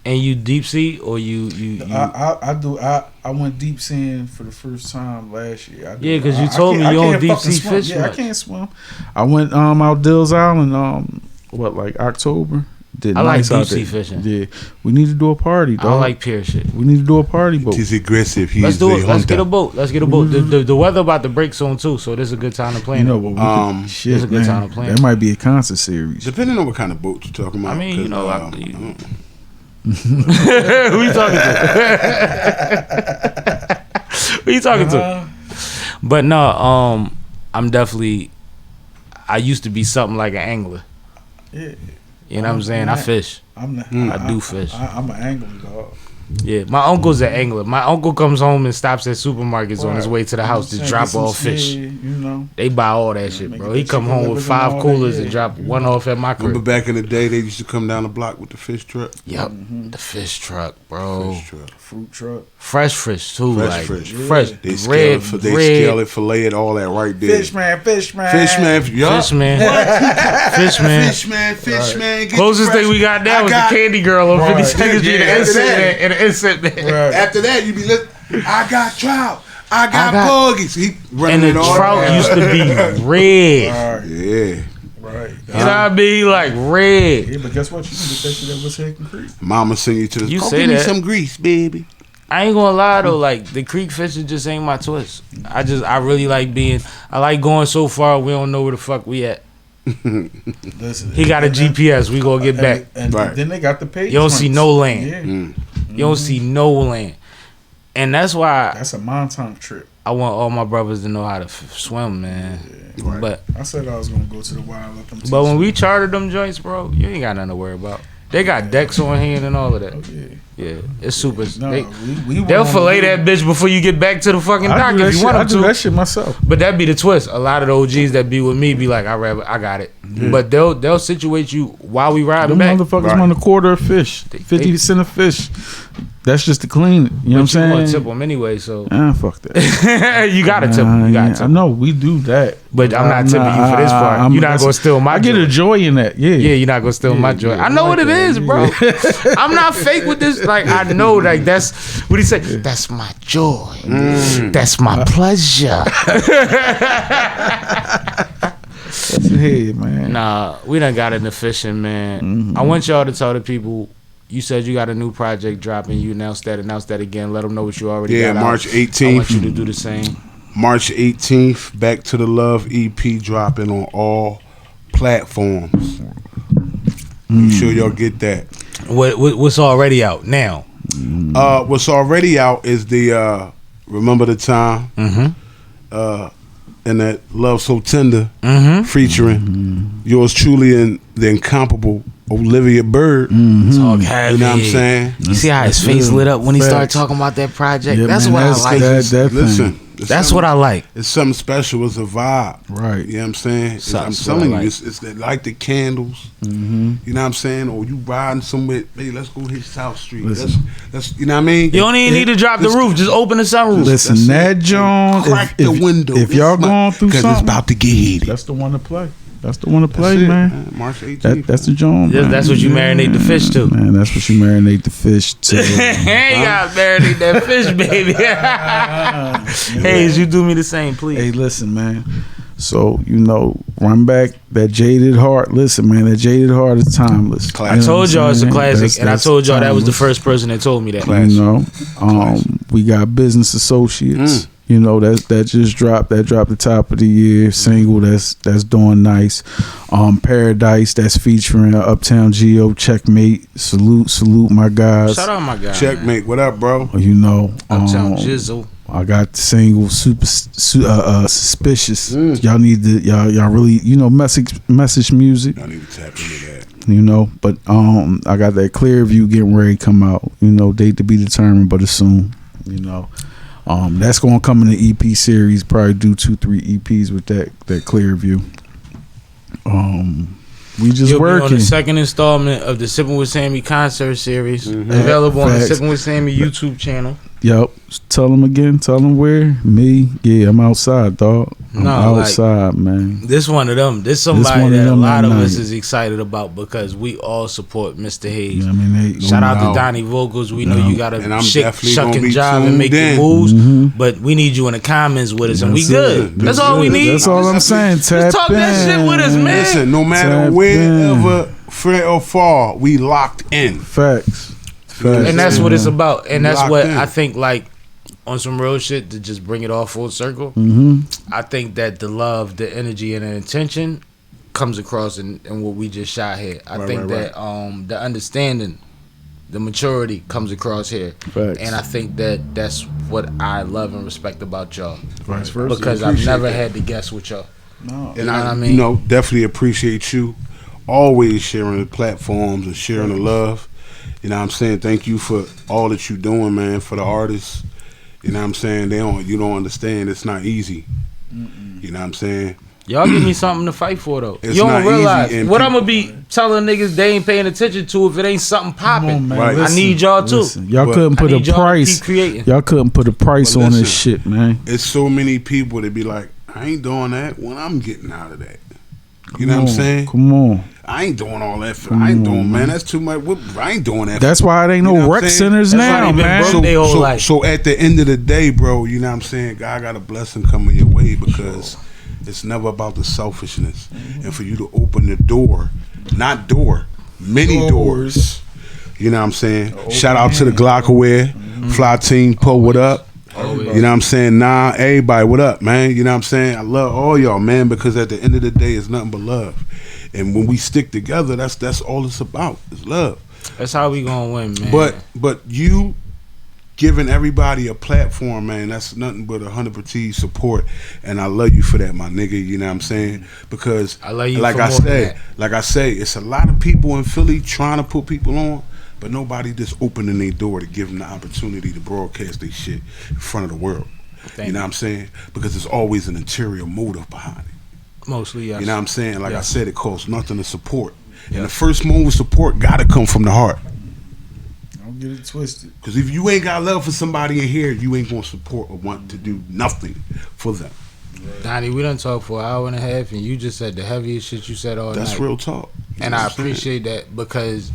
And you deep sea or you I went deep seeing for the first time last year. Yeah, because you told me you don't deep sea fish. Yeah, I can't swim. I went out Dills Island like October. Did I like nice deep out sea there. fishing. Yeah, we need to do a party, dog. I don't like pier shit. We need to do a party boat. He's aggressive. He's Let's do it. the Let's get a hunter. boat. Let's get a boat. The weather about to break soon too, so this is a good time to plan. You know it. what? It's a good time to plan. That might be a concert series. Depending on what kind of boat you're talking about. I mean, you know, who you talking to? Who you talking to? But no, I'm definitely. I used to be something like an angler. Yeah. You know what I'm saying? I fish. I do fish. I'm an angler, dog. Yeah, my uncle's an angler. My uncle comes home and stops at supermarkets on his way to the house to drop off fish. You know, they buy all that shit, bro. He come home with livers and 5 all coolers that, and drop one off at my Remember crib. back in the day, they used to come down the block with the fish truck. Yep, the fish truck, bro. Fish truck. fruit truck. Fresh fish too, Fresh like fish. fresh. They Red, scale it, fillet it, all that right there. Fish man. Fish man. Yup. fish man, fish man. Fish man. Get Closest your thing we got now was the candy girl on 52nd Street, Yeah, and yeah. the instant man. Right. After that, you be listening. I got trout. I got porgies. He And running the it all trout down. used to be red. Right. Yeah. Right. You know what I mean? Like red. Yeah, but guess what? You can get that shit at West Hacken Creek. Mama send you to the. You Go say give me that. some grease, baby. I ain't gonna lie though, like the creek fishing just ain't my twist. I really like I like going so far we don't know where the fuck we at. Listen, He got a GPS, we gonna get back. And Right. then they got the page. You don't see no land. Yeah. You don't see no land. And that's why That's a Montauk trip. I want all my brothers to know how to swim, man. Right. But I said I was gonna go to the wild. Let them teach when me. we chartered them joints, bro, you ain't got nothing to worry about. They got decks on hand and all of that. Oh, yeah. Yeah, it's super. No, we They'll went on fillet the- that bitch before you get back to the fucking I dock do that if you shit. want I them do to. that shit myself. But that be the twist. A lot of the OGs that be with me be like, I got it. But they'll situate you while we riding Them back. motherfuckers want a quarter of fish, 50% of fish. That's just to clean it. You know what I'm But you gonna saying? tip them anyway, so Fuck that. you gotta tip them. You gotta tip I 'em. know we do that, But I'm not tipping you for this part. You're not gonna steal my I get joy. a joy in that. Yeah, Yeah, you're not gonna steal my joy. yeah, I know I what like it that. is, bro. I'm not fake with this. Like I know, like that's what he said. That's my joy. That's my pleasure. Hey man, Nah, we done got into fishing, man. I want y'all to tell the people. You said you got a new project dropping. You announced that again. Let them know what you already got. March out. I 18th. want you to do the same. March 18th, Back to the Love EP dropping on all platforms. Make sure y'all get that. What's already out now? What's already out is the Remember the Time. And that Love So Tender featuring yours truly and the incomparable Olivia Bird. Talk heavy. You know what I'm saying? You see how his face lit up when he started talking about that project? Yeah, that's man, what that's I like. that Listen, thing. That's what I like. It's something special. It's a vibe. Right. You know what I'm saying? I'm That's telling what I you, like. it's like the candles. You know what I'm saying? Or you riding somewhere, hey, let's go hit South Street. Let's you know what I mean? You don't even need to drop the roof. Just open the sunroof. Listen, That's that John. Crack the window. If y'all going through because something, it's about to get heated. that's the one to play. That's the one to That's play, it, man. March 18th. That's the John. That's what you marinate the fish to. Man, that's what you marinate the fish to. Hey, you gotta marinate that fish, baby. Haze, you do me the same, please. Hey, listen, man. So, run back that Jaded Heart. Listen, man, that Jaded Heart is timeless. Classic. I told y'all it's a classic, and I That's told y'all that was the timeless. first person that told me that. We got Business Associates. That just dropped. That dropped the top of the year single. That's doing nice. Paradise. That's featuring Uptown Geo. Checkmate. Salute my guys. Shout out my guy. Checkmate. What up, bro? Uptown Jizzle. I got the single Suspicious. Y'all need to y'all really, you know, message music. I need to tap into that. You know, but I got that Clear View getting ready to come out. You know, date to be determined, but it's soon. You know, that's gonna come in the EP series. Probably do 2-3 EPs with that Clear View. We just You'll working. be on the second installment of the Sippin' with Sammie concert series, available on the Sippin' with Sammie YouTube channel. Yep. Tell them again. Tell them where. Me. Yeah, I'm outside, dog. I'm outside, man. This one of them. This somebody that a lot of us is excited about because we all support Mr. Haze. Yeah, I mean, shout out to Donnie Vocals. We know you got to shuck and be jive and make your moves, but we need you in the comments with us, and we good. That's all we need. That's all I'm saying. Just talk that shit with us, man. Listen, no matter wherever, fair or far, we locked in. Facts. And that's what it's about. And that's what I think, like, on some real shit, to just bring it all full circle. I think that the love, the energy, and the intention comes across in what we just shot here. I think that the understanding, the maturity comes across here. Facts. And I think that that's what I love and respect about y'all. Vice versa. Because I've never had to guess with y'all. No. And I mean? You know, definitely appreciate you always sharing the platforms and sharing the love. You know what I'm saying? Thank you for all that you doing, man, for the artists. You know what I'm saying? You don't understand. It's not easy. You know what I'm saying? Y'all give me something to fight for, though. It's you don't not realize easy, what I'm going to be telling niggas they ain't paying attention to if it ain't something popping. Right. I need y'all, too. Y'all couldn't put a price. Y'all couldn't put a price on this shit, man. It's so many people that be like, I ain't doing that when I'm getting out of that. You know what I'm saying? Come on. I ain't doing all that. I ain't doing, man. That's too much. I ain't doing that. That's why it ain't no rec centers now, man. So at the end of the day, bro, you know what I'm saying? God got a blessing coming your way because it's never about the selfishness. And for you to open the door, many doors. You know what I'm saying? Shout out to the Glocawear, Fly Team, Poe, what up? You know what I'm saying? Nah, everybody, what up, man? You know what I'm saying? I love all y'all, man, because at the end of the day, it's nothing but love. And when we stick together, that's all it's about. It's love. That's how we gonna win, man. But you giving everybody a platform, man, that's nothing but 100% support. And I love you for that, my nigga. You know what I'm saying? Because I love you like for I more said, than that. it's a lot of people in Philly trying to put people on. But nobody just opening their door to give them the opportunity to broadcast their shit in front of the world. You know what I'm saying? Because there's always an interior motive behind it. Mostly, yes. You know what I'm saying? Like I said, it costs nothing to support. And the first move of support gotta come from the heart. Don't get it twisted. Because if you ain't got love for somebody in here, you ain't gonna support or want to do nothing for them. Donnie, we done talked for an hour and a half, and you just said the heaviest shit you said all night. That's real talk. And I appreciate that because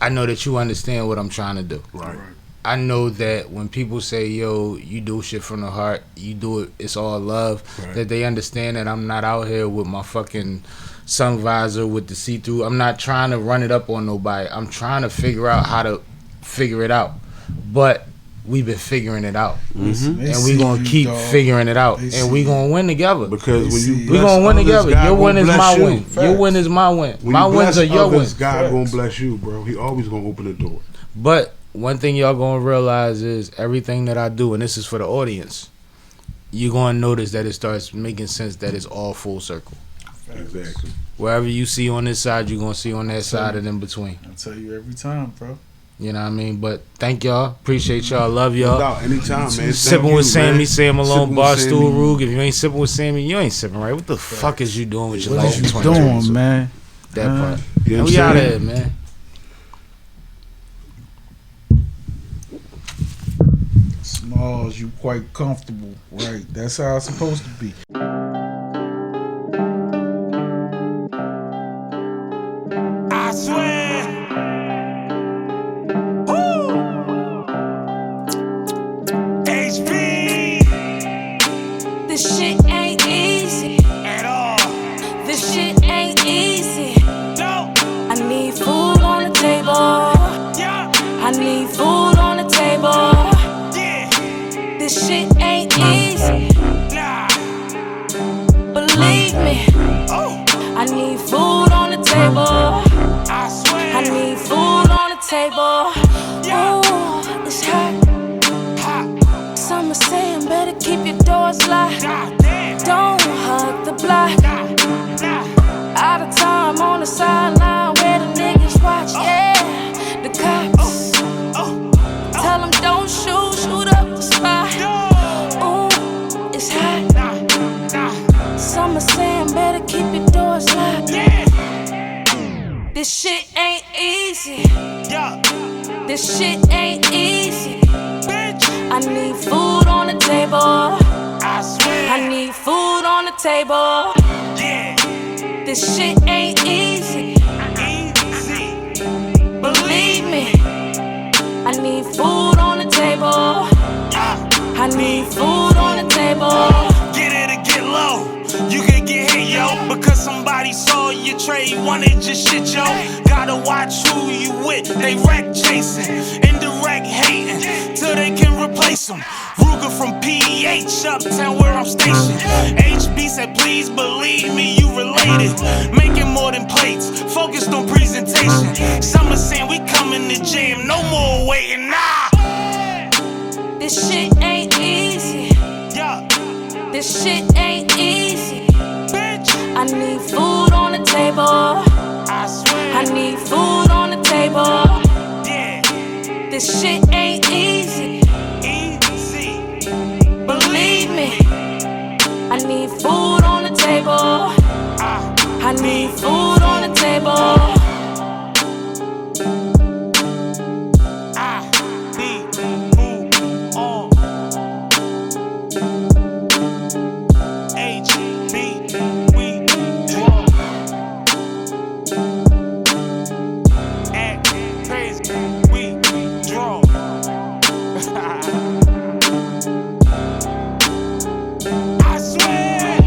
I know that you understand what I'm trying to do. Right. I know that when people say, yo, you do shit from the heart, you do it, it's all love, that they understand that I'm not out here with my fucking sun visor with the see-through. I'm not trying to run it up on nobody. I'm trying to figure out how to figure it out. But we've been figuring it out. And we going to keep figuring it out. And we going to win together. Because when you we going to win together. Your win is my win. Your win is my win. My wins are your wins. God going to bless you, bro. He always going to open the door. But one thing y'all going to realize is everything that I do, and this is for the audience, you're going to notice that it starts making sense that it's all full circle. Exactly. Wherever you see on this side, you're going to see on that side and in between. I tell you every time, bro. You know what I mean? But thank y'all. Appreciate y'all. Love y'all. Anytime, man. Sipping with Sammie, Sam Malone, Barstool, Rug. If you ain't sipping with Sammie, you ain't sipping right. What the fuck is you doing with your life? What you doing, man? That part. You know we out of here, man. Smalls, you quite comfortable, right? That's how it's supposed to be. I swear. This shit ain't easy At all. This shit ain't easy. No. I need food on the table. Yeah. I need food on the table. Yeah. This shit ain't easy. Nah. Believe me. Oh. I need food on the table. I swear. I need food on the table. Yeah. Ooh, it's hot. Hot. Summer This shit ain't easy. Yeah, This shit ain't easy. bitch. I need food on the table. I swear. I need food on the table. Yeah, This shit ain't easy. easy. Believe me. I need food on the table. I need food on the table. Get it or get low. You can get hit, yo, because somebody saw your trade, wanted your shit, yo. Gotta watch who you with. They wreck chasing, indirect hating, till they can replace them. Ruger from PH, uptown where I'm stationed. HB said, please believe me, you related. Making more than plates, focused on presentation. Summer saying we coming to jam, no more waiting, nah. This shit ain't easy. Yeah, This shit ain't easy. bitch. I need food on the table. I swear. I need food on the table. Yeah, This shit ain't easy. easy. Believe me. I need food on the table. I need food on the table. I need food on HB, we draw. Act crazy, we draw. I swear.